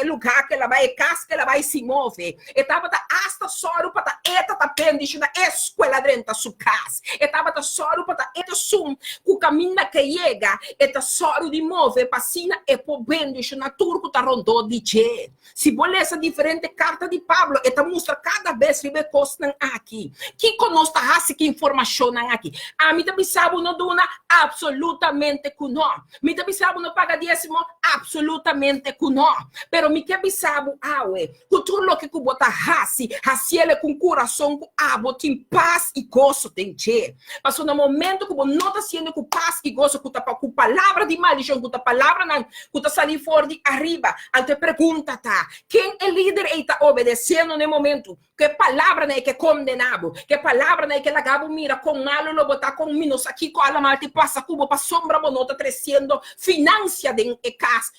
lugar que ela vai casa que ela vai se move, e tava da hasta soro para eta tá bendição na escola dentro da sua casa, e tava da soro para eta sum, o caminho que chega, eta soro de move, passina e po bendição na turco tá rondou de je. Se bolessa diferente carta de Pablo, eta mostra cada vez que costa aqui. Que conosco raça que informação aqui. A mim também sabe não dona absolutamente que não. Me também sabe não paga décimo absolutamente que não. Pero me que sabe awe, que tudo que que bota raça, ele com coração com botin paz e gozo tem je. Passou no momento que você não está sendo com paz e gozo, que tá com palavra de maldição, que tá palavra não, que tá saindo fora de arriba. Ante pergunta tá, quem é líder e está obedecendo no momento? Que palavra não é que é condenado? Que palavra não é que lagabo mira com malo, lo botar com menos aqui com a mal te passa cubo para sombra bonota crescendo, financia de casa.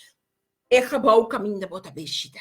E acabou o caminho da bota bexida.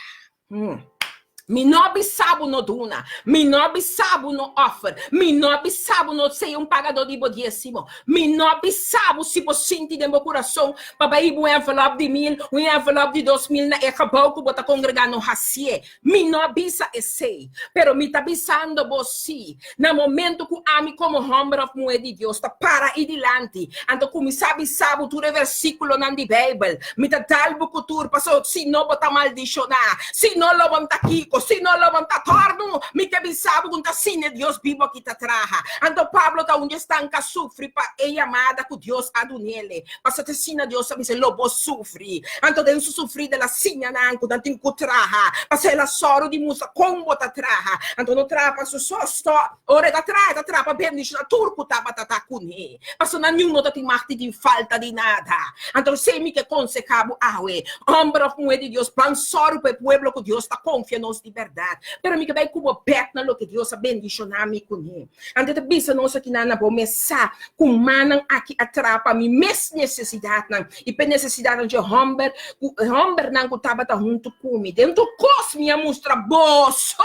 Me não sabe no duna, me não sabe no offer, me não sabe no ser pagador de bodíssimo, me não sabe se você sente de meu coração, para ir um envelope de 1.000, um envelope de 2.000, na acabou que você congregar no racie, me não bisa esse, pero me tá bisando você, no momento que ame como homem of mulher de Deus, tá para ir dilante, então como sabe tudo é versículo na Bíblia, me tá dalbo cultura, passou, se não botar maldicionar, se não lo vamos aqui, se não lo vamos torno, me que sabe que tá sine Deus vivo aqui tá traja. Então Pablo tá onde está em sofre para a amada que Deus ha do nele. Passa te sina Deus sabe se lobo sofre. Então tem su sofrer dela sinha nanco, da tem que traja. Passa ela soro de musa como tá traja. Então não traja passa só ora da traja para bem diz na turco tá batata cune. Passa na nenhum nota tem marte de falta de nada. Então sei me que consecabo awe. Homem of mulher de Deus plan soro para o pueblo que Deus tá confiando de verdade. Pero me que vai como bet na lo que Deus bendicionar me com ele. Ante de bisa nossa que na bo mesa com manang aqui atrapa me mes necessidade não. E pe necessidade de homem não que tava junto comigo. Dentro cos minha mostra bosso.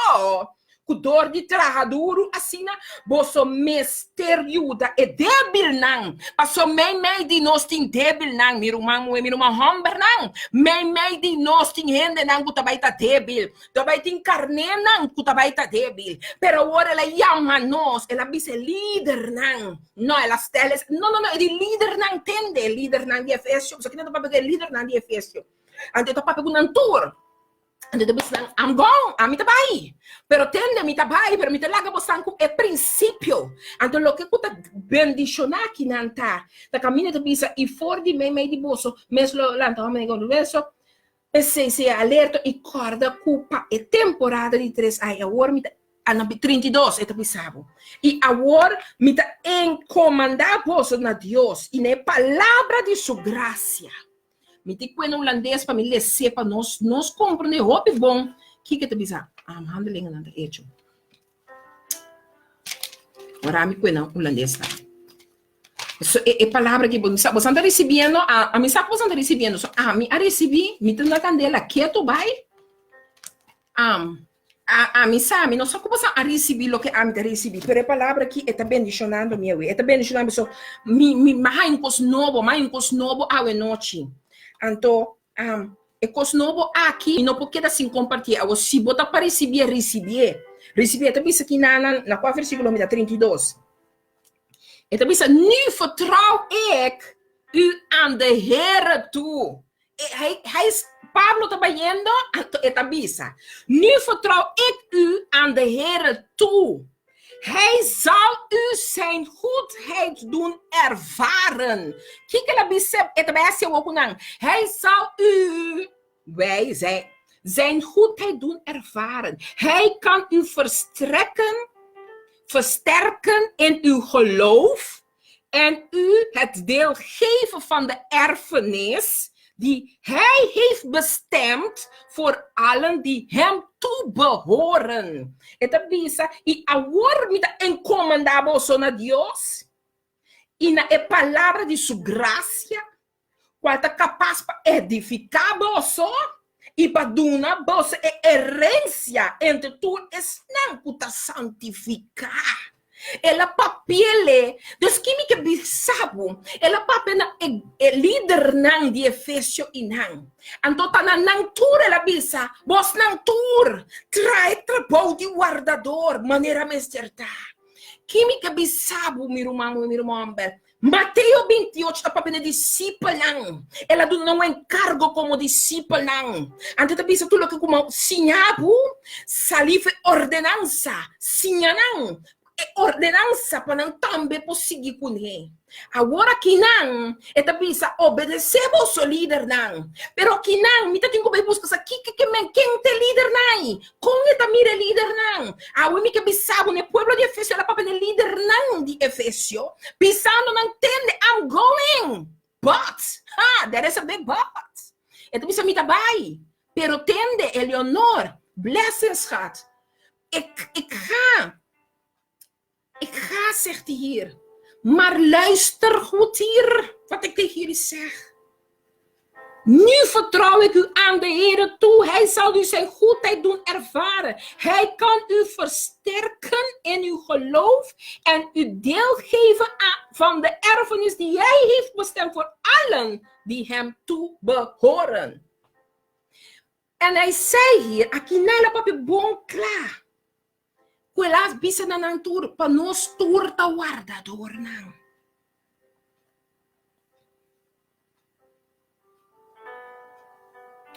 Kudor de trajaduro, assim, boso misteriosa e débil, não. Passou meio de nós tem débil, não. Miruma homem, não. Meio de nós tem gente, não, que também tá débil. Também tem carne, não, que também tá débil. Pero agora ela chama nós, ela diz líder, não. Não, ela não, é de líder, não entende. Líder, não, de Efésio. Só que não é para pegar líder, não, de Efésio. Ante to pape un tour. Ante to bisang I'm gone, a mi tabai. Pero tende mi tabai, pero mi talaga bosanku é princípio. Ante lo que puta bendicionar aqui nanta. Da caminha to bisa e for di me di boso, meslo lanta homem go verso. Se alerta e corda culpa é temporada de 3 ai agora mi ano 32 é bisabo. E agora mi ta encomendar boso na Deus e na palavra de sua graça. Me diz que holandês para me ler para nós compreender roupa bom. Que te bisa? Handelingen não é hecho. Ora me cuida holandês tá. Isso é palavra que você está recebendo. A mim sabe você está recebendo. A mim a recebi, me tem na candela que tu vai. A mim sabe, não só que você a receber o que a mim recebi, mas a palavra que está bendicionando minha vida, está bendicionando so mais um coisa novo a noite. Então, é coisa nova aqui, e não pode assim compartilhar. Se botar para receber, também isso aqui na 4 versículo 32. E também isso, nu vertrouw ik u aan de Heer toe. Pablo está indo, e também isso, nu vertrouw ik u aan de Heer toe. Hij zal u zijn goedheid doen ervaren. Kijk, het is ook een. Hij zal u, wij zijn goedheid doen ervaren. Hij kan u versterken in uw geloof en u het deel geven van de erfenis die hij heeft bestemd voor allen die hem toebehoren. Esta bisa, e agora me está encomendado a Deus, e na palavra de sua graça, qual está capaz para edificar você, e para dar você herência entre tu não para santificar. Ela papele, Deus que me bisabo, ela papele é líder não de Efésio e não. Então tá na tour ela bisa, vos na tour, trai trabalho de guardador, maneira mesterta. Que me bisabo, meu irmão, Mateus 28 está papele discípulo não. Ela não encargo como discípulo não. Antes da bisa tudo que como sinhabu, salive ordenança, sinha não. Ordenança para não também conseguir com ele. Agora que não, é também obedecer ao seu líder não. Pero que não, me tem que buscar aqui que quem tem líder não. Como é também líder não? A o que bisabo no povo de Efésio ela para líder não de Efésio. Pisando não entende I'm going. But, there is a big but. É também me dabai. Pero tende Eleonor, blessings gaat. Ik ga, zegt hij hier. Maar luister goed hier, wat ik tegen jullie zeg. Nu vertrouw ik u aan de Heer toe. Hij zal u zijn goedheid doen ervaren. Hij kan u versterken in uw geloof en u deel geven van de erfenis die hij heeft bestemd voor allen die hem toe behoren. En hij zei hier, aqui nela papi bom klaar. Quelas bisa na nang tour, pa nos tour ta guardador nang.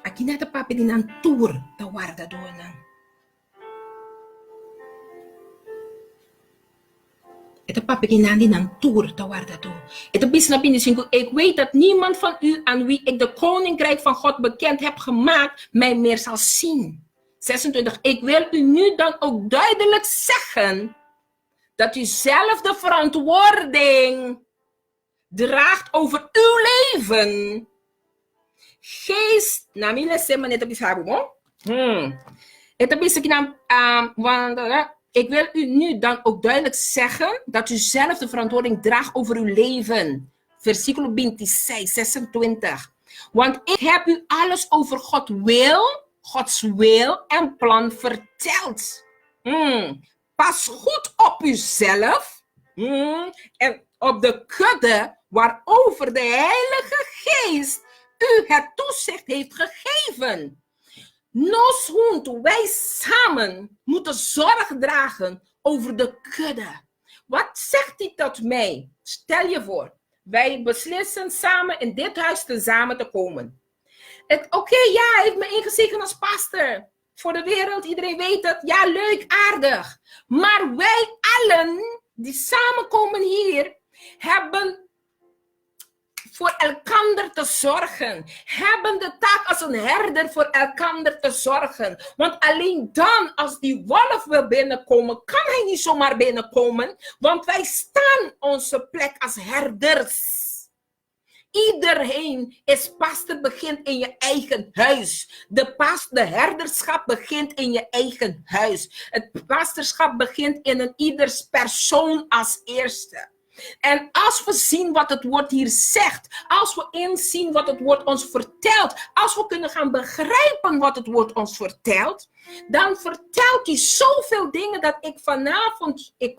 Aqui nada papi di nang tour ta guardador nang. Het papi die nang di nang tour ta guardador. Het bis na binnen 5. Ik weet dat niemand van u aan wie ik de koninkrijk van God bekend heb gemaakt, mij meer zal zien. 26. Ik wil u nu dan ook duidelijk zeggen dat u zelf de verantwoording draagt over uw leven. Geest, na mila sema net bisabu mo. Het is ik wil u nu dan ook duidelijk zeggen dat u zelf de verantwoording draagt over uw leven. Versículo 26. Want ik heb u alles over Gods wil en plan verteld. Pas goed op uzelf en op de kudde waarover de Heilige Geest u het toezicht heeft gegeven. Nos hond, wij samen moeten zorg dragen over de kudde. Wat zegt hij tot mij? Stel je voor, wij beslissen samen in dit huis tezamen te komen. Oké, ja, hij heeft me ingezegend als pastor. Voor de wereld, iedereen weet het. Ja, leuk, aardig. Maar wij allen die samenkomen hier, hebben voor elkander te zorgen. Hebben de taak als een herder voor elkander te zorgen. Want alleen dan, als die wolf wil binnenkomen, kan hij niet zomaar binnenkomen. Want wij staan onze plek als herders. Iedereen is pastor, begint in je eigen huis. De herderschap begint in je eigen huis. Het pastorschap begint in een ieders persoon als eerste. En als we zien wat het woord hier zegt, als we inzien wat het woord ons vertelt, als we kunnen gaan begrijpen wat het woord ons vertelt, dan vertelt hij zoveel dingen dat ik vanavond, ik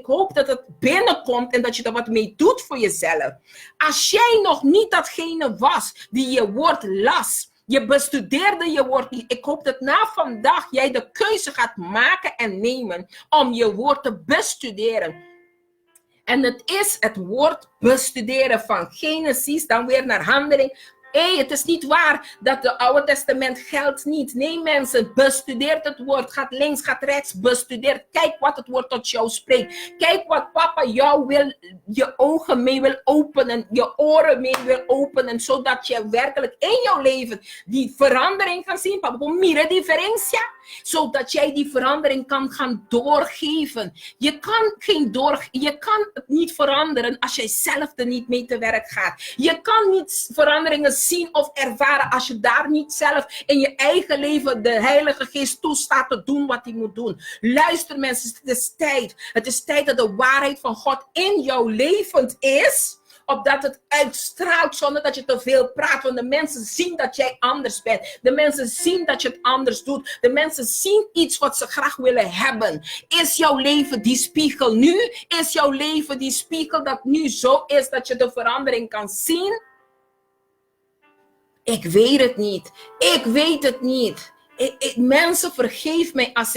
hoop dat het binnenkomt en dat je er wat mee doet voor jezelf. Als jij nog niet datgene was die je woord las, je bestudeerde je woord niet. Ik hoop dat na vandaag jij de keuze gaat maken en nemen om je woord te bestuderen. En het is het woord bestuderen van Genesis, dan weer naar Handeling. Het is niet waar dat het Oude Testament geldt niet. Nee mensen, bestudeer het woord. Gaat links, gaat rechts, bestudeer. Kijk wat het woord tot jou spreekt. Kijk wat papa jou wil, je ogen mee wil openen, je oren mee wil openen. Zodat je werkelijk in jouw leven die verandering kan zien. Papa, mire diferencia. Zodat jij die verandering kan gaan doorgeven. Je kan het niet veranderen als jij zelf er niet mee te werk gaat. Je kan niet veranderingen zien of ervaren als je daar niet zelf in je eigen leven de Heilige Geest toestaat te doen wat hij moet doen. Luister mensen, het is tijd. Het is tijd dat de waarheid van God in jouw levend is. Opdat het uitstraalt zonder dat je te veel praat. Want de mensen zien dat jij anders bent. De mensen zien dat je het anders doet. De mensen zien iets wat ze graag willen hebben. Is jouw leven die spiegel nu? Is jouw leven die spiegel dat nu zo is dat je de verandering kan zien? Ik weet het niet. Ik weet het niet. Mensen, vergeef mij als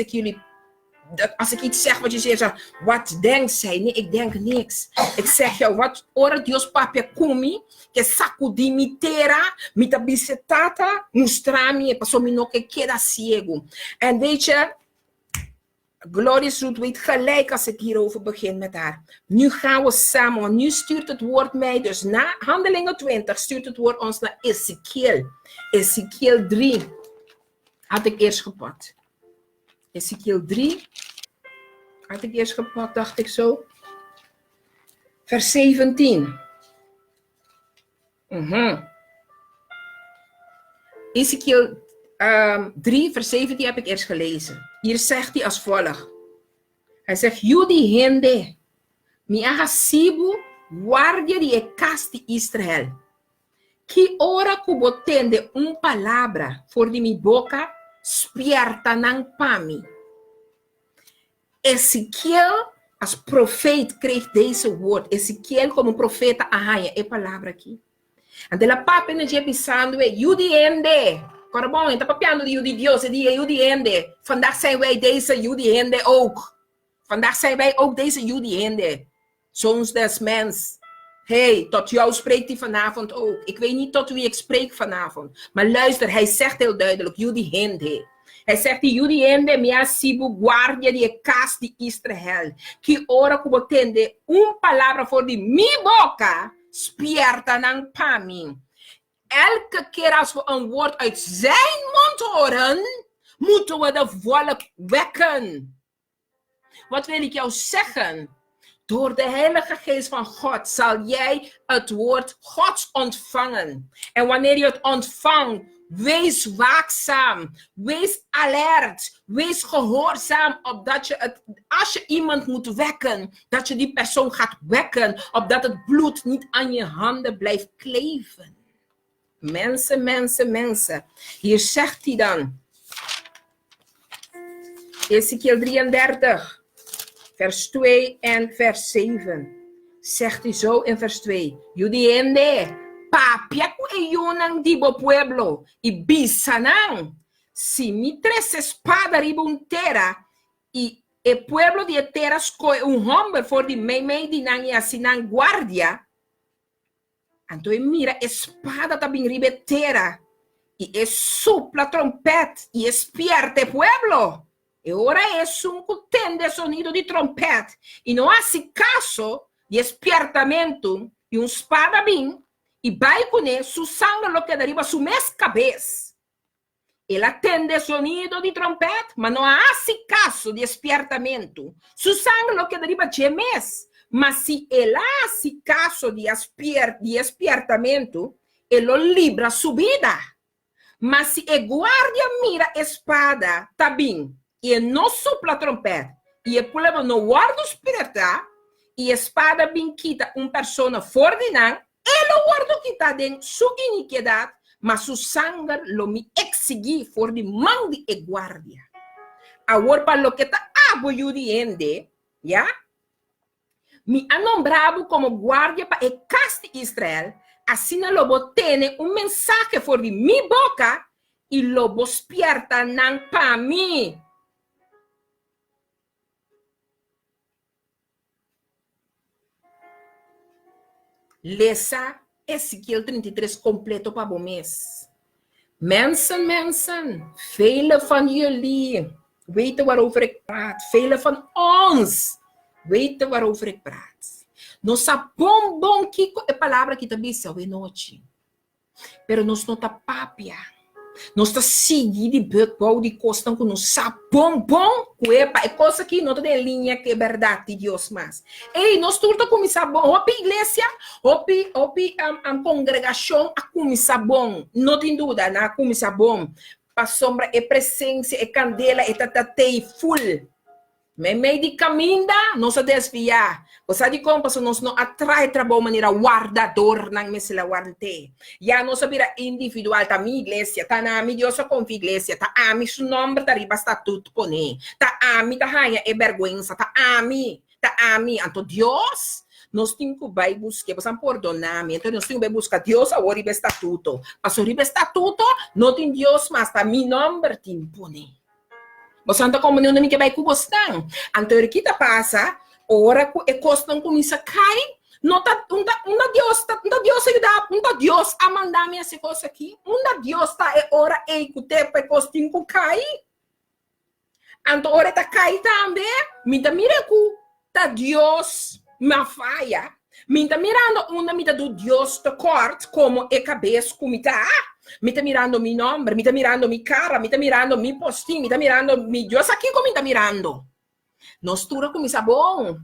ik iets zeg wat je zegt, wat denkt zij? Nee, ik denk niks. Ik zeg jou, wat ora Dios papia kumi, que saco di mitera, mitabisetata, mustrami, pasomino que queda ciego. En weet je, Glorious Ruth weet gelijk als ik hierover begin met haar. Nu gaan we samen, want nu stuurt het woord mij, dus na Handelingen 20 stuurt het woord ons naar Ezekiel. Ezekiel 3 had ik eerst gepakt. Ezekiel 3 had ik eerst gepakt, dacht ik zo. Vers 17. Ezekiel 3, vers 17 heb ik eerst gelezen. Hier zegt hij als volgt. Hij zegt, Judi hende, mi ahasibu, guardia di casti Israel. Que ora cubotende palabra for di mi boca, spierta nang pami. Ezekiel als profeet kreeg deze woord. Ezekiel como profeta ahaya, e palavra aqui. En de la papa ne je pisando e Judi hende. Corabon, en tapapiando die Judi Dios, die Judi hende. Vandaag zijn wij deze Judi hende ook. Vandaag zijn wij ook deze Judi hende. Zoons des mens. Hey, tot jou spreekt hij vanavond ook. Ik weet niet tot wie ik spreek vanavond. Maar luister, hij zegt heel duidelijk, Judi hende. Hij zegt, Judi hende mia sibu guardia die cas di Israel. Que ora kubotende palabra voor die mi boca spierta nang pami. Elke keer als we een woord uit zijn mond horen, moeten we de volk wekken. Wat wil ik jou zeggen? Door de Heilige Geest van God zal jij het woord Gods ontvangen. En wanneer je het ontvangt, wees waakzaam, wees alert, wees gehoorzaam, opdat je het, als je iemand moet wekken, dat je die persoon gaat wekken, opdat het bloed niet aan je handen blijft kleven. Mensen. Hier zegt hij dan. Ezekiel 33, vers 2 en vers 7. Zegt hij zo in vers 2. Jullie ende, papia ku eyunang dibo pueblo, ibisanang, si mi tres espada ribuntera, y el pueblo de terra escoe hombre for di mei dinang y asinang guardia. Então mira, espada também ribetera, y es supla trompete, y espierte pueblo. E ora es un cutende sonido de trompete, y no hace caso de espiertamento, y un espada bem, y vai con él, su sangre lo que derriba su mes cabeza. Ele atende sonido de trompete, mas não hace caso de espiertamento. Su sangre lo que derriba gemes. Mas se ele hace caso de espiertamento, ele lo libra su vida. Mas se el guardia mira espada, tá bem, e ele não sopla trompete, e el pueblo não guarda espírita, e espada bem quita uma pessoa fordinan, ele guarda quita de sua iniquidade, mas su sangre lo me exigir for de mão de guardia. Agora, para lo que está aboyudiende, ya, me ha nombrado como guardia para el casa de Israel, assim lo botene un mensaje for de mi boca, y lo bospierta nan para mí. Lesa Ezekiel 33 completo para mês. Mensen, vele van jullie weten waarover ik praat. Vele van ons weten waarover ik praat. Nós bom kiko é palavra que também se ouve noite. Pero nós não tá papia. Nós tá seguindo de bom de costa com nós bom é coisa que não tem linha que é verdade de Deus mas. Ei, nós tudo começar bom. Opi igreja, opi congregação a começar bom. Não tem dúvida, na começar bom. A sombra é presença, é candela, é tatatei full. Meio de caminho, não se desviar. Você de como nós não atrai trabalho de maneira guardador, não me se la guardate. Já não se vira individual, tá minha igreja, tá na minha Deus com igreja, tá a mi su nome, tá riba estatuto pone, tá a mi tá raia é vergonha, tá a mi, então Deus, nós temos que vai buscar, você perdonar, então nós temos que buscar Deus agora riba estatuto. Passou riba estatuto, não tem Deus, mas tá mi nome, tem pone. Você não tá comunhão que vai com você. Então, o que está passa, ora que costam começa a cair, não tá Deus ajudar, não tá Deus a mandar me essa coisa aqui, não tá Deus tá ora que o tempo é costinho cair. Então, ora tá cair também, me tá mira que tá Deus me falha, me tá mirando uma mida do Deus to corte como é cabeça como tá. Me está mirando mi nombre, me está mirando mi cara, me está mirando mi postinho, me está mirando mi Dios aqui como me está mirando. Nós tudo começa bom.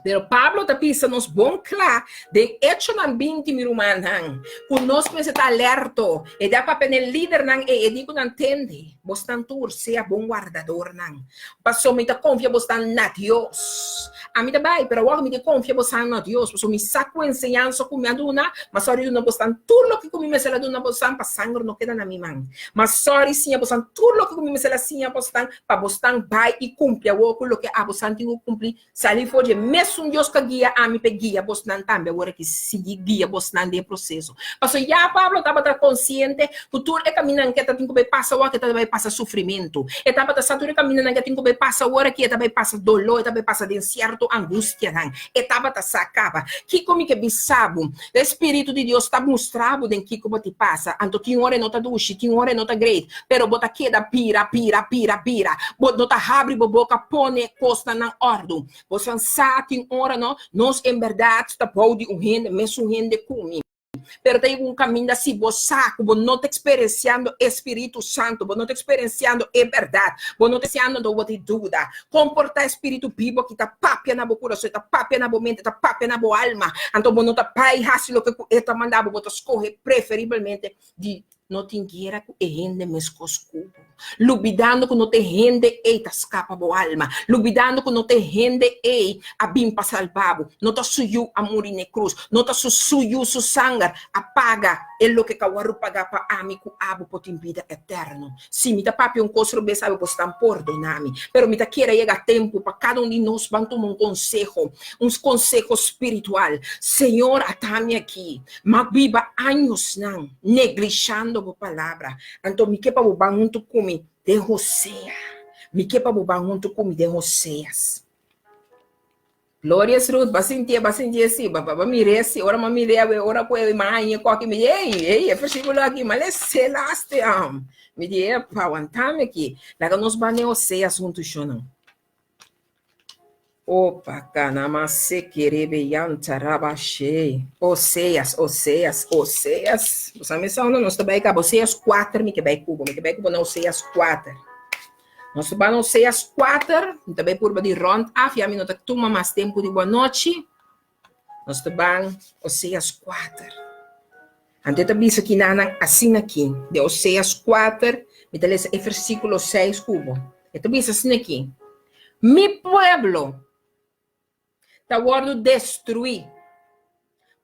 Pero Pablo está pensando nos bom claro de hecho na 20 mirumanan. Conosco você está alerto. E dá para pegar líder nan e digo não entende. Você não seja bom guardador nan. Passou me tá confia você na Deus. A mim também, pero agora me te confia você na Deus. Passou me saco ensinança com minha duna, mas sorry não você tudo que comigo me sela duna você para sangue não queda na minha mão. Mas sorry sim você tudo que comigo me sela sim você para você vai e cumpre o que a você tem que cumprir. Se ali for de um Deus que guia a mim para guia você não também agora que seguir guia você não de processo. Passou já Pablo estava consciente que tudo é caminhando que tem que passar o que também passa sofrimento. Estava tudo caminhando que tem que passar o que também passa dolor, também passa de certo angústia não. Estava sacava. Que como que bisabo, o espírito de Deus está mostrado em que como te passa. Então tem hora não tá duche, tem hora não tá great, pero bota queda pira. Bota abre boca pone costa na ordem. Você sabe tem hora não, nós em verdade está pode rende, mesmo rende comigo. Pero tem caminho assim, você sabe, você não está experienciando Espírito Santo, você não está experienciando a verdade, você não está experienciando o que dúvida. Comportar Espírito vivo que está papia na boa coração, está papia na boa mente, está papia na boa alma. Então, você não está pai, raci, o que está mandado, você escolhe preferivelmente de não tinguera que rende mescoscubo. Lubidando que não te rende eita escapa bo alma. Lubidando que não te rende a bim pa salvabo. Não te suyu a morine cruz. Não te suyu su sangar. Apaga lo que kawaru paga pa amico abo potim vida eterno. Sim, me papi um cosro sabe por estar perdonami. Pero me queira chegar tempo para cada de nós vamos tomar um conselho espiritual. Senhor, atame aqui. Mas viva anos não negligenciando a palavra. Então me quepa o banho comigo de Hosea. Me quepa o banho comigo de Hoseas. Glórias Ruth, basintia sim, baba mire assim, ora mire, ora com ele mãe, qualquer me é versículo aqui, mas é celaste me diz, aguantame aqui. Lá nós vamos Hosea assunto chonão. Opa, canama se querebe yantaraba shei. Oseas. Você me sabe, nós também acabou Oseas 4, me que vai cubo na Oseas 4. Nós vamos Oseas 4, também por de rond af, e a mim não toma mais tempo de boa noite. Nós vamos Oseas 4. Antes de bisa aqui nana assim aqui, de Oseas 4, me dá esse versículo 6 cubo. Então bisa assim aqui. Mi pueblo está guardo destruir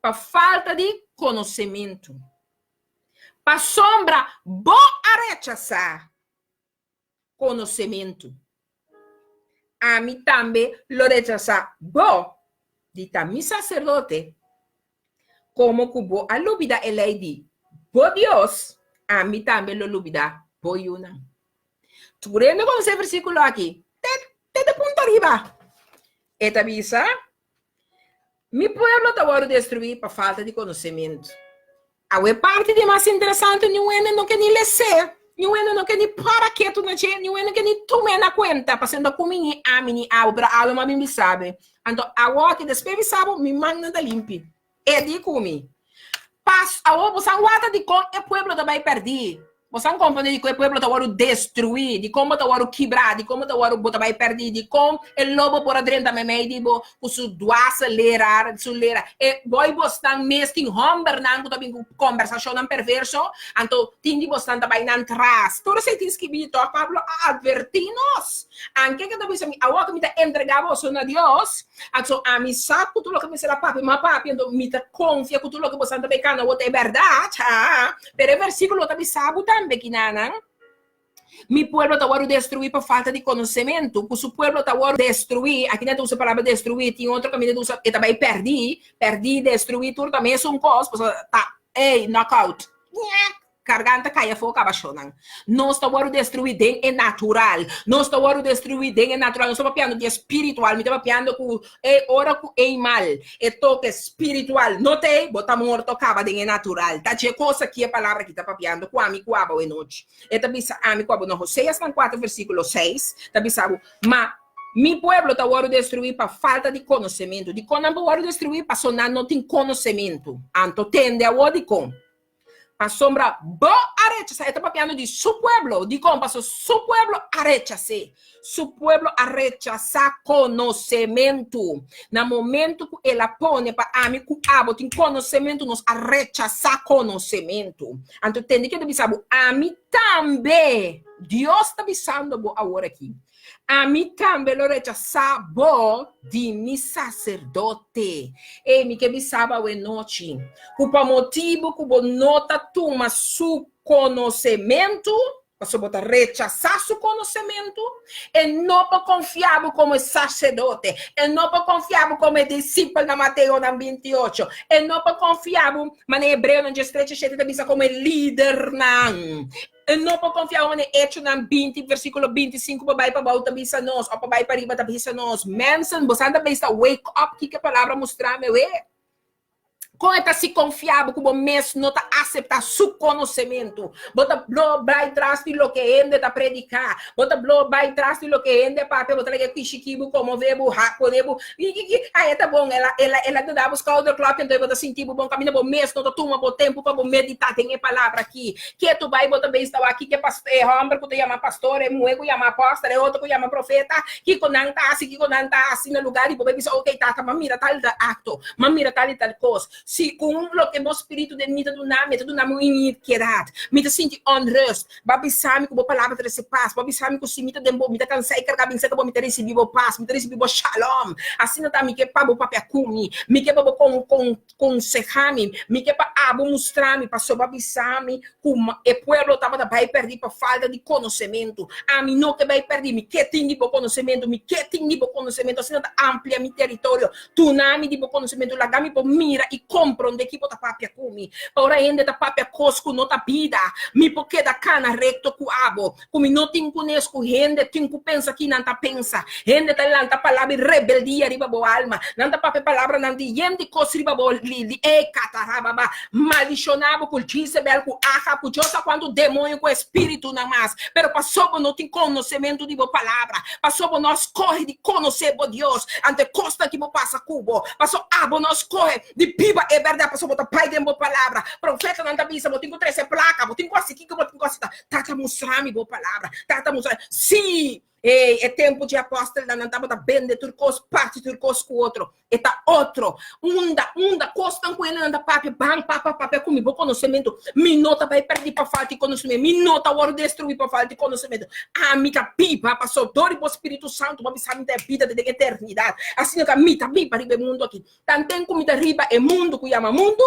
para falta de conhecimento, para sombra bo a rechazar conhecimento. A mim também lo rechazar bo de também sacerdote, como que bo a lubida a lei de bo Deus, a mim também lo lubida bo yuna. Tu vendo com esse versículo aqui? De ponto arriba. Esta visa, mi pueblo está agora destruir por falta de conhecimento. A parte de mais interessante, não quer nem ler, não quer nem para que tu não quer nem tomar na conta, passando comigo a mim, para a alma me sabe. Então, a que depois sabe, me manda da limpe. É de comigo. Pas, a você aguarda de como o pueblo também perder. Você não compreende de que o povo está agora destruir, de como está agora quebrar, de como está agora vai perder, de como o lobo por dentro da memória, de como su doaça lerar, su lera. E voi bostan mesmo em homem, não também conversação não perverso, então tem de bostan também não traz. Todo esse tem que vir, Pablo advertir-nos. Anche que talvez a agora que me está entregando a Deus, então a mim sabe que tudo que me será papi, mas papi, então me está confia que tudo que você também cana, é verdade, pero o versículo também sabe mi pueblo está agora destruir por falta de conhecimento, que su pueblo está agora destruir, aqui não usa a palavra destruir, tem outro caminho usa e também perdi, destruir, tudo também é coisa, tá, knockout, garganta caia fogo abaixonan. Nós está agora destruir den é natural, nós está agora destruir den é natural, nós estamos piando de espiritual, me estamos piando com ora com mal, toque espiritual, não tem, bota morto, acaba den é natural, tá de coisa que a palavra que está piando com a mi coaba e noite. E tá bisa a mi coaba no Hoseas 4 versículo 6, tá bisa, mas mi pueblo está agora destruir para falta de conhecimento, de quando agora destruir para sonar não tem conhecimento, anto tende a odicom. A sombra bo arrecha, está papiando de su pueblo, de como pasó su pueblo arrecha-se, su pueblo arrecha-sa conhecimento. No momento que ela põe para mim que abo tem conhecimento, nos arrecha-sa conhecimento. Então tem que dizer, a mim também, Deus está avisando agora aqui. A mim também lo rechazabo de mi sacerdote. E me que bisaba o noite. Por motivo que você nota toma su conhecimento, você botar rechazar su conhecimento, e não para confiar como sacerdote, e não para confiar como discípulo na Mateus 28, e não para confiar, mas em Hebreu, na 13, como líder, não. Não para confiar em Hecho na 20, versículo 25, papai para volta bisa nós, ou papai para riba bisa nós. Mensen, você anda bem está wake up, que a palavra mostrar meu como está se confiável que o mesmo não está aceitar seu conhecimento. Bota blow by trás de lo que ende a predicar. Bota blow by trás de lo que ende para botar aqui chiquibo como vebo raconego. Aí tá bom, ela dá buscar outro clock então bota sentir bom caminho bom mesmo, não toma bom tempo para meditar tem a palavra aqui. Que tu vai botar bem está aqui que é homem que tu chama pastor, é mulher que chama apóstolo, é outro que chama profeta, que não tá assim no lugar e você diz OK, tá, mas mira tal acto, mas mira tal e tal coisa. Se com lo que o espírito de mita do nome inquietud, mita sente unrest, babisami com a palavra de esse paz, babisami com se mita dembo, mita cansei carga bem certo, mita recebi paz, mita recebi shalom. Assim não tá me que pabo papia kumi, me que pabo com sehami, me que pa abo mostrami, passou babisami, com e pueblo tava da vai perder para falta de conhecimento. A mim não que vai perder, me que tem de conhecimento, me que tem de conhecimento, assim não tá amplia mi território. Tu nami de conhecimento, lagami po mira e compra onde que bota papia kumi. Ora ainda da papia cosco nota vida, mi porque da cana recto ku abo, kumi não tem conhecimento, rende tem que pensa que não tá pensa, rende tá lá tá palavra rebeldia riba bo alma, não tá papia palavra não de yende cos riba bo li e catarababa, malicionado com Jezebel com aca, com Josa quando demônio com espírito na mas, pero passou não tem conhecimento de boa palavra, passou nós corre de conhecer bo Deus, ante costa que bo passa cubo, passou abo nós corre de piba é verdade, passou botar pai de boa palavra, profeta não tá bisa, botinho 13 placa, botinho assim que botinho assim tá mostrando boa palavra, tá mostrando, sim. É tempo de apóstolo, não estava da bende turcos, parte turcos com outro, e tá outro, unda, costam com ele, anda papi, bang, papa, com bom conhecimento, minota vai perder para falta de conhecimento, minota o destruir para falta de conhecimento, a mita pipa, passou dor e o Espírito Santo, para pensar da vida de eternidade, assim que a mita pipa riba mundo aqui, tanto como mita riba é mundo que chama mundo,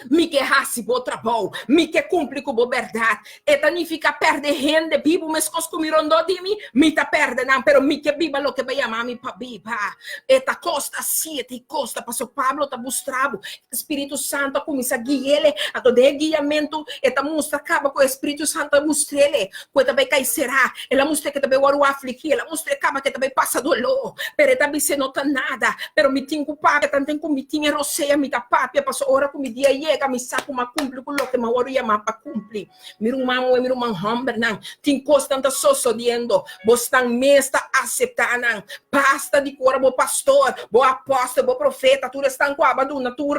mi que raci bo trabalho, mi que cumpre com a verdade, e tani fica perde rende, bibo mas costumirondo de mim, mi ta perde não, pero mi que biba lo que vai amar mi pa biba, e ta costa siete costa, passou Pablo ta bustrabo, Espírito Santo começa a guiar ele, a todo guiamento, e ta mostra acaba com o Espírito Santo mostra ele, que ta vai cair será, ela mostra que ta vai o afligir, ela mostra acaba que ta vai passar dolor, pero ta se nota nada, pero mi tingo paga, tanto com mi tinha roceia, mi ta papia, passou hora com mi dia chega me saco uma cumpre com o que ma oro yama para cumprir miru man hamber não tem constante sosodiendo bostan mesta aceitar pasta de cor bo pastor bo apóstolo bo profeta tu restan com abaduna tu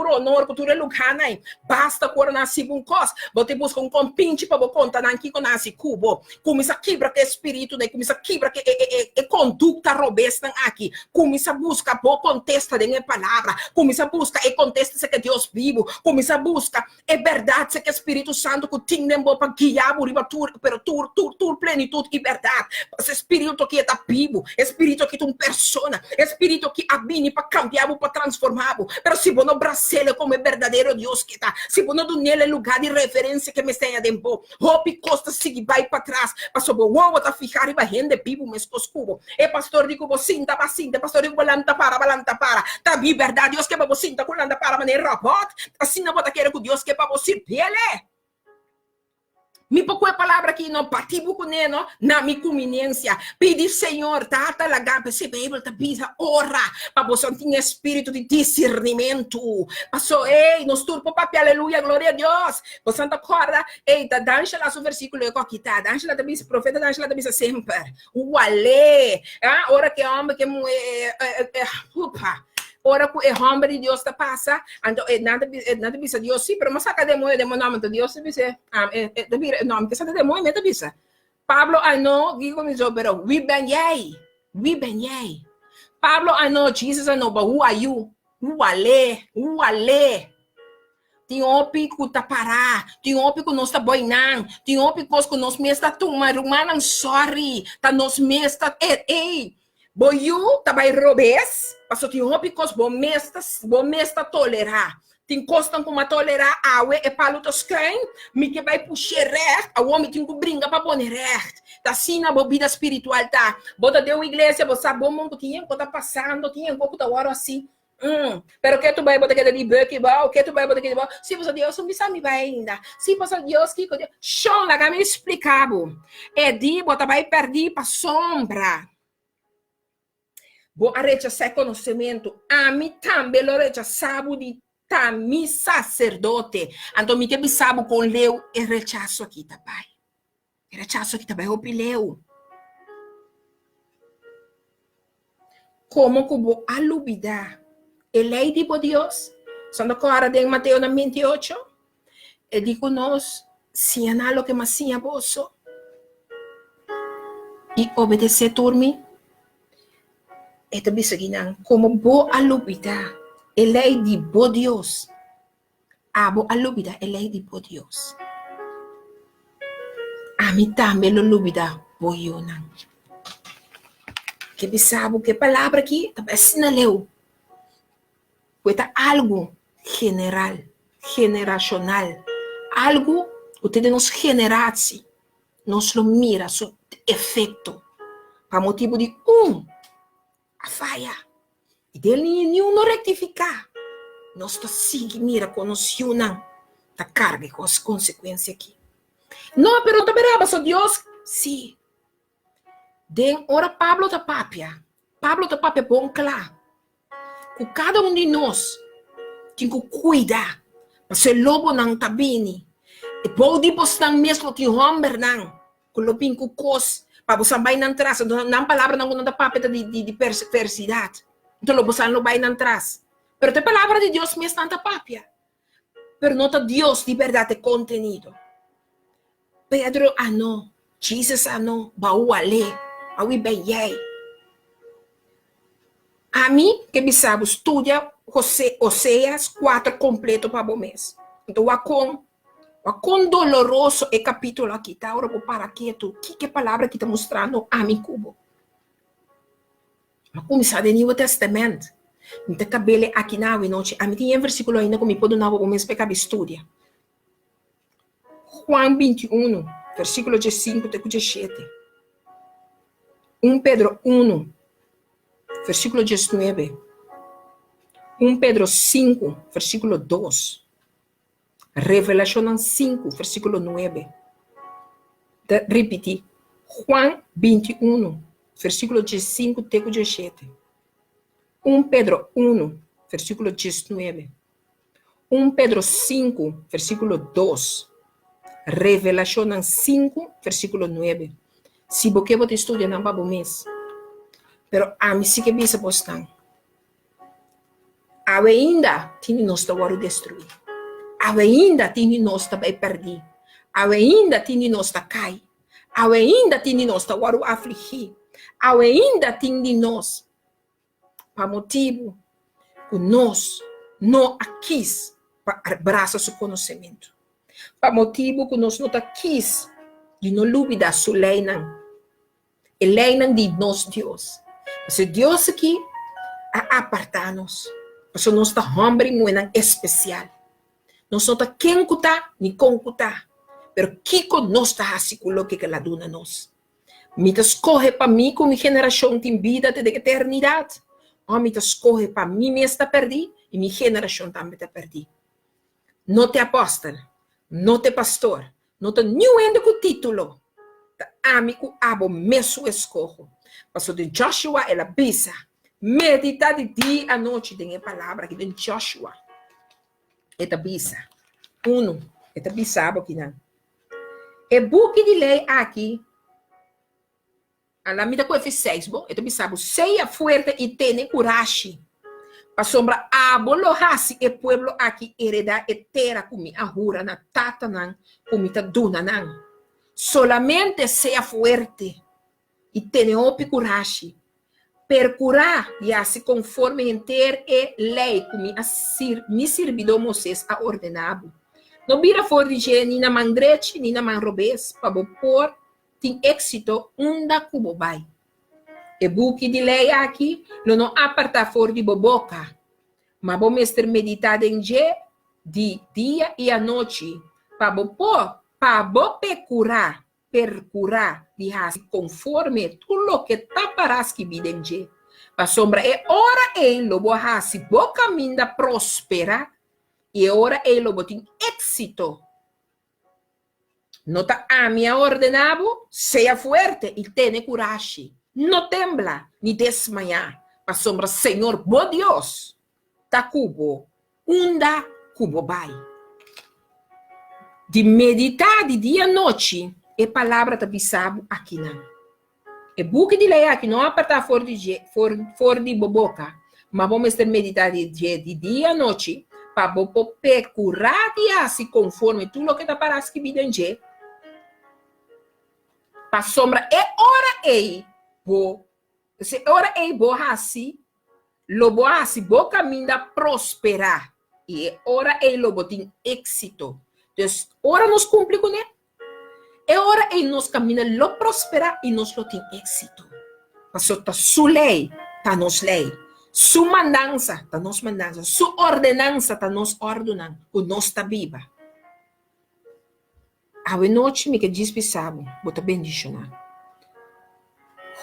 honor tu lugar não basta cor na sigun cos bo te busca compinte para bo conta não que conhece cubo começa quebra que espírito né começa quebra que conduta robusta aqui começa busca bo contesta de palavra começa busca e contesta se que Deus vivo começa a busca, é verdade, se que o Espírito Santo que tem para guiar, pero tur plenitude e verdade, esse Espírito que está vivo, Espírito que é uma persona, Espírito que abine para cambiar, para transformar, pero se você não abraça como é verdadeiro Deus que está, se você não nele lugar de referência que me tenha dentro, hope costa seguir vai para trás, pastor, vou tá ficar e vai render vivo, mas coscubo, e pastor digo, você sinta, pastor digo, balanta para, tá vivo, verdade, Deus que é para você sinta, balanta para, maneira robot, assim não bota querer com Deus que é para você ele me pouco a palavra que não partivo com ele na minha conveniência pedir Senhor tá lagar se bíblia tá bisa ora para você ter espírito de discernimento passou ei nos turpo papi aleluia glória a Deus você não acorda ei tá dança lá o versículo aqui tá dança lá da bisa profeta dança lá da bisa sempre o ale ora que homem que upa ora que o homem de Deus está passa, então nada bisa Deus sim, mas saca demônio nome de Deus bisa, nome que saca demônio meta bisa. Pablo I know, digo me jo, pero we ben yay. Pablo I know, Jesus I know, but who are you? Who ale? Tem opi que tá parar, tem opi que nós tá boinando, tem opi que nós mesmo tá tomando, mas sorry, tá nós mesmo tá, ei. Boiu, tá vai robes, passou tem hópicos, bom mesta tolerar. Tem costam como tolerar awe e palutos quem, me que vai puxar reto, a homem tem que brincar para pôr reto. Tá assim na bebida espiritual, tá? Bota deu igreja, você sabe bom que tinha que tá passando, tinha que tá hora assim. Pero que tu vai botar aquele de buque, o que tu vai botar aquele de se você Deus não me vai ainda. Se você Deus que show lá que me explicava. É de botar vai perder para sombra. Vou rechazar conhecimento. A mim também lo rechazava de mi sacerdote. Então, me que sabe com leu e rechaço aqui, tá pai? Rechaço aqui, tá pai? O pileu. Como que vou alubidar? E lei de Deus. Só agora em Mateus 28. E digo nós, se há lo que mais sinha vosso. E obedecer por mim. Ito bisa ginang, como bo alubida, é lei de bo Deus. Abo alubida é lei de bo Deus. A mim também lo lubida bo eu não. Que sabe que palavra aqui também sinaleu. Cuesta algo general, generacional, algo que nos generasse, nos lo mira su efeito, para motivo de a falha, e dele nenhum não rectificar, nós sigue mira com nós não, da carga com as consequências aqui. Não, pero não verá, mas Deus, sim. Den ora Pablo da Papia bom claro. Com cada um de nós tem que cuidar, para ser lobo não tabini, e pode postar mesmo que homem não, com o pinco cos, para você vai não trás, não palavra não da papeta de perversidade, então você não vai não trás, pero a palavra de Deus mesmo não papia, pero não tá Deus de verdade contenido. Pedro não, Jesus não, baú ale, aui bem yei. A mim, que me sabe, estuda Oséias 4 completo para o mês. Então, o quão doloroso é capítulo aqui, tá? Agora, para quieto. Que palavra que está mostrando a mim, cubo? Mas começar do Novo Testamento. Então, cabelo aqui na noite. A mim tem um versículo ainda que me pode dar o mês para que estude. Juan 21, versículo 5 até 7. 1 Pedro 1. Versículo 19. 1 Pedro 5, versículo 2. Revelación 5, versículo 9. Repeti. Juan 21, versículo 5 até 7. 1 Pedro 1, versículo 19. 1 Pedro 5, versículo 2. Revelación 5, versículo 9. Se você vai estudar não vai mês. Pero a mim sí que bisa postan. Ainda tem nós da waru destruir. Ainda tem nós da vai perder. Ainda tem nós da cai. Ainda tem nós da waru afligir. Ainda tem nós para motivo que nós não quis para abraçar seu conhecimento. Para motivo que nós não quis de não duvidar sua lei não. A lei não de nós Deus. Se Deus aqui a apartar-nos, porque nós está homem muito especial. Nós não está quem cutar, nem com cutar. Pero que nós está assim com o que ela dona nós. Me escolhe para mim como geração tem vida de eternidade. Ou me escolhe para mim mesmo está perdido e minha geração também está perdida. Não te apóstolo, não te pastor, não te nenhum com título. Amigo, abo mesmo escolho. Pastor de Joshua, ela bisa. Meditar de dia a noite, tem a palavra aqui de Joshua. Esta bisa. Esta bisa aqui, não. E book de lei aqui. A la mida com F6, bom? Esta bisa, seja fuerte e tenha coragem. Para sombra, abolorase e pueblo aqui heredar etera comi a jura na tata nan, comita duna nan. Solamente seja fuerte. E tenha coragem, percurar e assim conforme enter e lei como me servidor Moisés a ordenado. Não vira fora de gente, nem na mandrete, nem na manrobês, para pôr, tem êxito, da cubobai. E buque de lei aqui, não aparta fora de boboca, mas vou mestre meditar em de dia e à noite, para pôr, para percurar, de conforme tudo que taparás que videnge. A sombra é hora ele lobo hasi boca minda prospera e hora ele lobo tem êxito. Nota a minha ordenado, seja fuerte e tenha coragem. Não tembla ni desmayar. A sombra Senhor, bom Deus, ta cubo, cubo vai. De meditar de dia e noite, e palavra da bisabo aqui não. E buque de lei aqui não apertar fora de boboca, mas vamos ter meditar de dia e noite, para procurar de assim conforme tudo que está para as que videm je. Para sombra é hora ei bo, se hora ei bo assim, Lobo assim, boca minda prosperar. E ora ele lobo tem êxito. Então, ora nos cumpre com ele. E ora ele nos caminha lo prosperar e nos lo tem êxito. Passou tá sua lei, tá nos lei. Sua mandança, tá nos mandança. Sua ordenança, tá nos ordenando. O nós tá viva. A noite me que dispensava, bota bendicionar.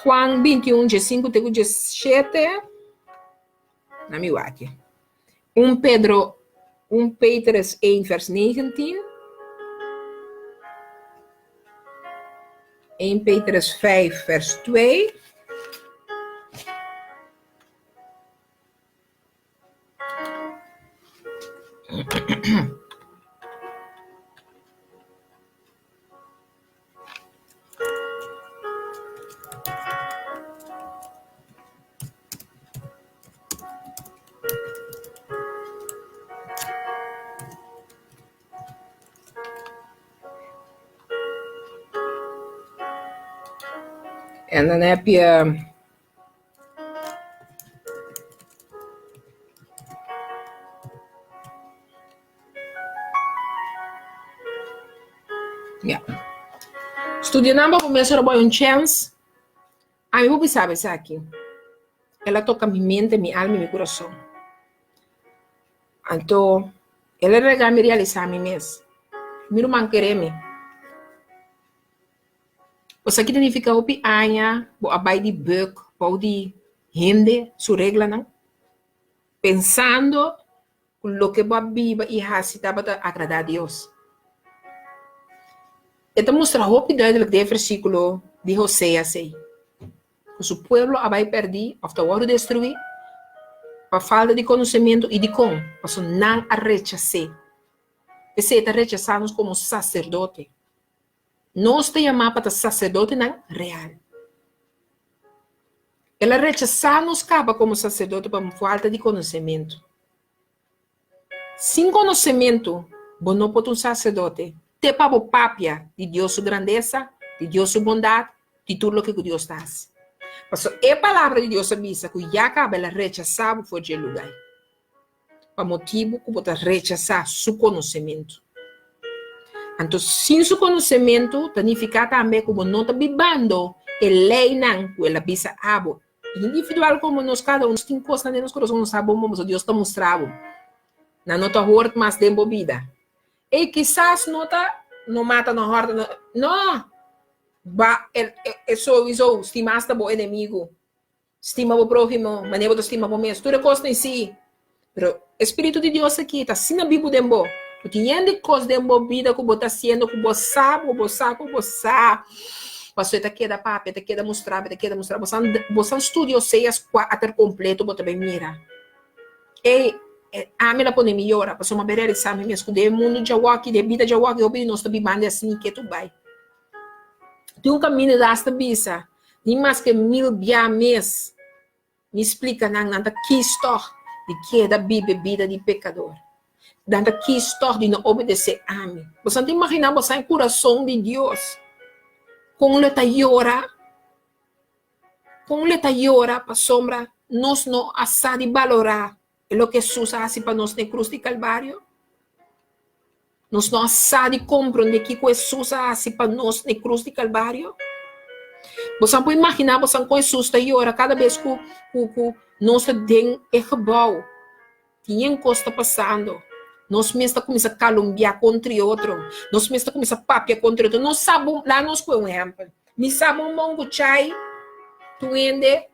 Juan 21, 5, 17. Na minha aqui. 1 Petrus 1, vers 19. 1 Petrus 5, vers 2. En dan heb je ja. Studiando começar a botar um chance. A mim vou saber isso aqui. Ela toca minha mente, minha alma e meu coração. Então, ela rega me realizar a mim mesmo. Miro man querer-me. Você aqui significa o pianha, o abai de book, o de rende, sua regra não. Pensando lo que va viva e hasita para agradar a Deus. Esta mostra o que duidelijk de versículo de Hosea sei. Su pueblo vai perder, of the world destruir, por falta de conhecimento e de como, para não a rechazar. Esse está rechazando como sacerdote. Nós te chamamos para sacerdote não real. Ela rechaça-nos capa como sacerdote por falta de conhecimento. Sem conhecimento, você não pode um sacerdote. Te para papia de Deus sua grandeza, de Deus sua bondade, de tudo o que Deus faz. Mas a palavra de Deus avisa que já acaba ela rechaçar por aquele lugar. Por motivo que você rechaçar seu conhecimento. Então, sem seu conhecimento, significa também que você não está vivendo a lei não, que ela avisa a você. Individual como nós, cada um tem coisas nos corações, não sabemos, mas Deus está mostrando. Não está horto mais de vida. E quizás não mata, não horta, não. Isso, estimaste o inimigo, estima o próximo, maneira de estima o mesmo, tudo coisa em si. Mas o Espírito de Deus aqui está assim na Bíblia de você. Tu tem coisas de vida que você está sendo, que você sabe. Você está queda papo, está queda mostrar. Você estuda Oséias até completo, você também mira. E a minha pode melhorar, para uma beira exame mesmo, de mundo já walk, de vida já walk, eu vi nós também manda assim que tu vai. Tem um caminho desta bisa, nem mais que 1000 dias mês, me explica nada que história de que é da bebida de pecador. Nada que história de não obedecer a mim. Você não imagina você em coração de Deus. Com ele llora para sombra, nós não asa de valorar o que Jesus faz para nós na cruz de Calvário. Nós não asa de compreender que Jesus faz para nós na cruz de Calvário. Você pode imaginar, você com Jesus llora cada vez que nós temos gebouw, tem coisa passando. Nós mesmos começamos a calumniar contra o outro. Nós mesmos começamos a papiar contra o outro. Nós sabemos, lá nós com um exemplo. Me sabemos mongo chai, tu ende.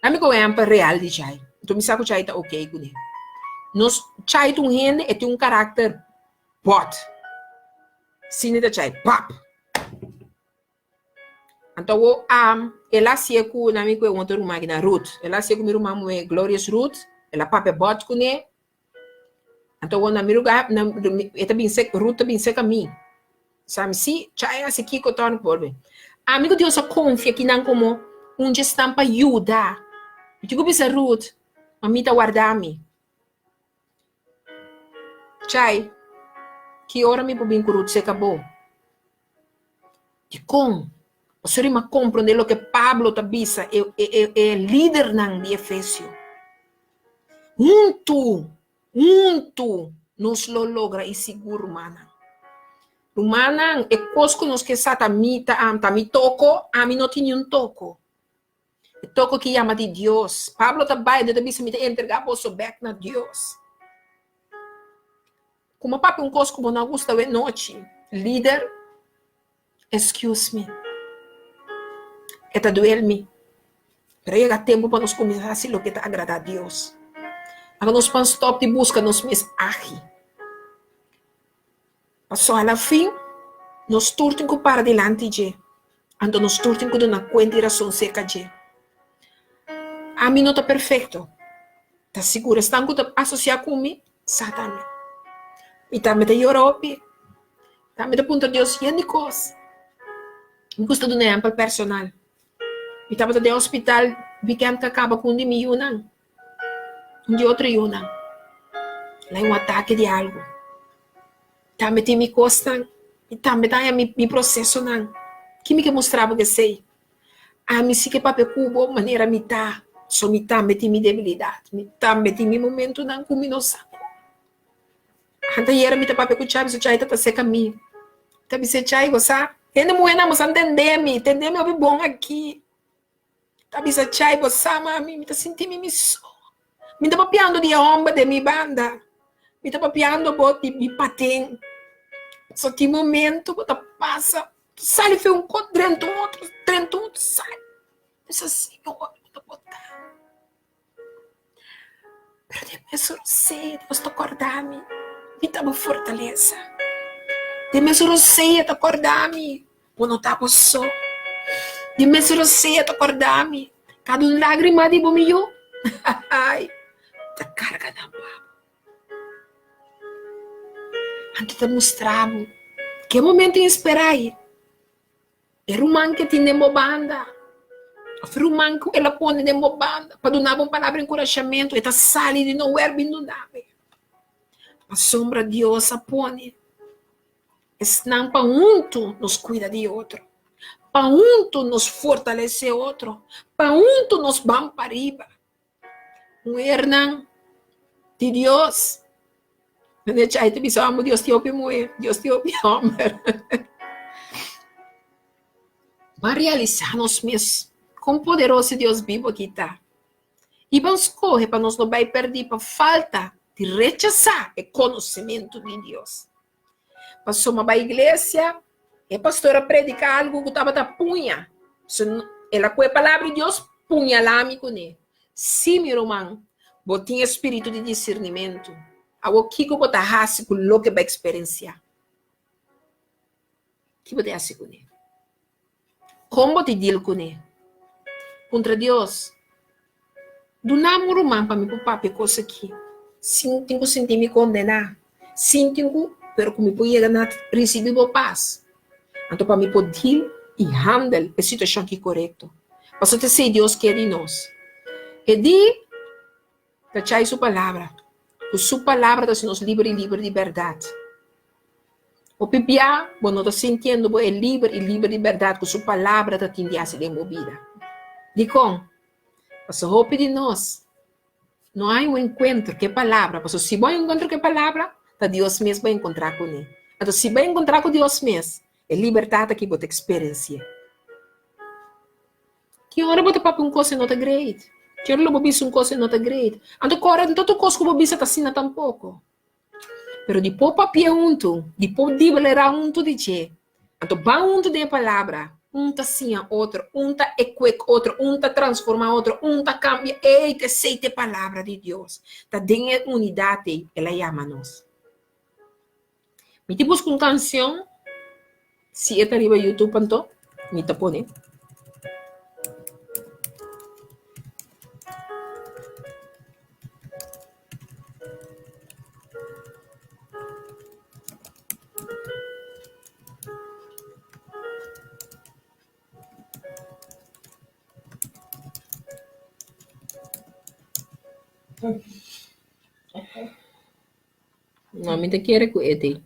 Amigo, um exemplo real de chai. Então, me sabe que chai está ok com ele. Nós, chai tu ende e tem um caráter pot. Sine da chai, pap. Então, ela se com o amigo é um outro máquina, Ruth. Ela se com o meu irmão é Glorious Ruth. Ela pape bot com ele. Então, na minha lugar, Ruth também seca a mim. Sabe, se chai assim que eu torno por mim. Amigo Deus, eu confio que não como um gestão para ajudar. Eu digo para Ruth, a mim está guardando-me. Chai, que hora me põe com Ruth se acabou? De como? Você me compreende o que Pablo te avisa, é líder de Efésio. Junto, nos lo logra e seguro, mana. Humana, é coisa que nos que está a mim toco, a mim não tinha toco. É toco que chama de Deus. Pablo também, de avisa me entregar o seu back na Deus. Como papi coisa como não gosta de noite, líder, excuse me. Está doendo-me. Pero chega tempo para nós começar a fazer o que está agrada a Deus. Agora nós vamos stop de busca nos meus aqui. Passou a fim, nós turtem com para delante de. Ando nós turtem com uma conta e razão seca de. A mim não está perfeito. Está seguro? Estão com associar comigo? Satã. E também da Europa. Também da ponto de Deus e de coisas. Me custa do exemplo personal. E estava no hospital, vi que acaba com um de mim, um de outro, lá um ataque de algo. Também tem me costa, e também tem me processo, que me mostrava que sei. A mim se que papel cubo, maneira me tá, só me também tem me debilidade, me também tem me momento, não, como não sabe. Anta era me tá papel com chave, se chai tá seca mim. Tá me se chai, você, ainda mulher não, você entender-me é bom aqui. Tá bisa chai bersama me tá sentindo me só. Me tá papiando de ombro de minha banda. Me tá papiando bot de patem. Só que momento tá passa, sai foi um dentro outro sai. Isso assim, eu tá botar. Pero depois sei, Deus tá acordar-me. Me tá uma fortaleza. Depois eu sei, tá acordar-me. Quando tá só. De mesmo você te acordar-me, cada lágrima de bomio, ai, te carga na mão. Antes de mostrar que momento em esperar aí, era um que tinha uma banda, foi um que ela põe de uma banda, para dar uma palavra de encorajamento, e tá saindo de não er não dá. A sombra de Deus a põe, não para um nos cuida de outro. Para um nos fortalece outro. Para um nos vamos para arriba. Um Hernán de Deus. Deus te ouve mulher. Deus te ouve homem. Vamos realizar nós mesmos. Com poderoso Deus vivo aqui está. E vamos correr para nós não vai perder para falta de rechazar o conhecimento de Deus. Passou uma igreja. A pastora predica algo que estava da punha. Ela com a palavra de Deus punha lá me com ele. Sim, meu irmão, botinha espírito de discernimento. O que eu botar raça com o que vai experienciar. Que botar assim com ele? Como te digo com ele? Contra Deus. Do namoro humano para me poupar coisa aqui. Sim, tenho que sentir me condenar. Sim, tenho, pero como eu chegar a receber a paz. Então, para me poder e handle a situação que é correta. Para você sei Deus quer de nós. E de tachai sua palavra. Com sua palavra, nós nos livre de verdade. O pipia, bom, nós sentindo é livre de verdade. Com sua palavra, nós temos a ser movida. Dicom, para o hope de nós, não há um encontro que palavra. Para se vai encontro que palavra, Deus mesmo vai encontrar com ele. Então, se vai encontrar com Deus mesmo, é liberdade que você experiência. Que hora você papai coisa não tá great. Que hora você bisa coisa não tá great. Então, agora, tanto coisa que você bisa tá assim tampouco. Pero depois papai depois de ler junto de che. Então, vai junto de palavra. Tá assim outro, tá equip outro, tá transforma outro, tá cambia. Eita, aceite a palavra de Deus. Tá dentro da unidade, ela chama nós. Me te busca uma canção. Se está arriba YouTube, então, me está pondo. No me te quiere cuete.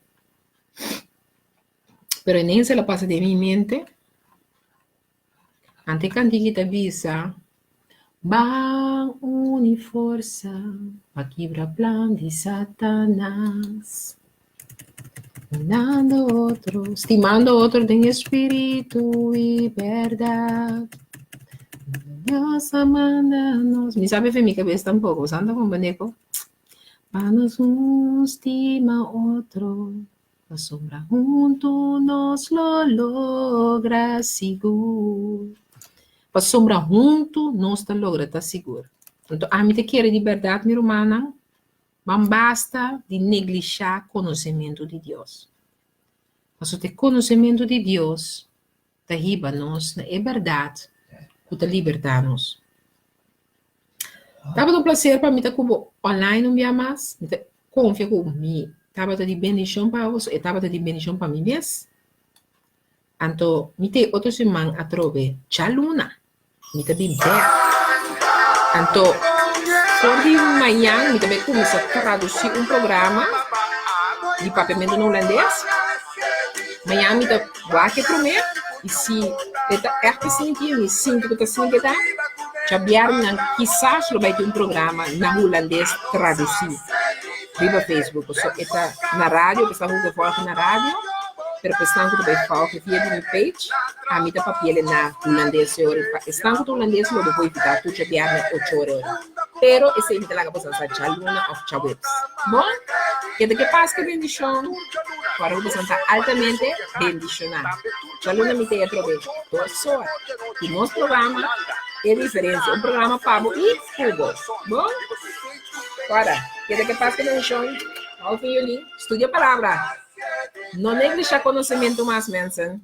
Pero en eso la pasa de mi mente. Ante cantiquita visa. Bang uni força para quebrar plan de Satanás. Minando outro, estimando outro em espírito e verdade. Deus amando-nos. Me sabe ver minha cabeça tampoco, santa com boneco. Manos um estima outro. A sombra junto nos lo logra seguro. A sombra junto nos lo logra tá seguro. Então, a mim te quer de verdade, minha irmã, mas basta de negligenciar conhecimento de Deus. Mas o conhecimento de Deus, da riba nós, é verdade, que te libertar-nos. Tava um prazer para mim estar com online um dia mais, confia comigo. Tava de bendição para você, e tava de bendição para mim mesmo. Então, me tem outra semana a trove, Chaluna, me tá bem bem. Então, por de manhã, me também começa a traduzir um programa de papiamento no holandês. Amanhã, me tá guarda para mim, e se é que sentir, me sinto que está sentindo que já vieram, quizás, vai ter um programa na holandês traduzido. Viva Facebook, so, está na rádio, está muito forte na rádio, pero estão que também falta via de minha page, a minha papel na holandês, estão que o holandês não vou evitar, tu já vieram 8 horas. Pero esse é lá que você está já luna of Chawebs. Bom, que de que passa que bendição, para você estar altamente bendicionado. Já luna me tem a trover, torço, e nosso programa é diferente, um programa pago e cubo. Bom, agora, que de que passa que bendição, ao fim, estude a palavra. Não negligencia conhecimento mais, mensen.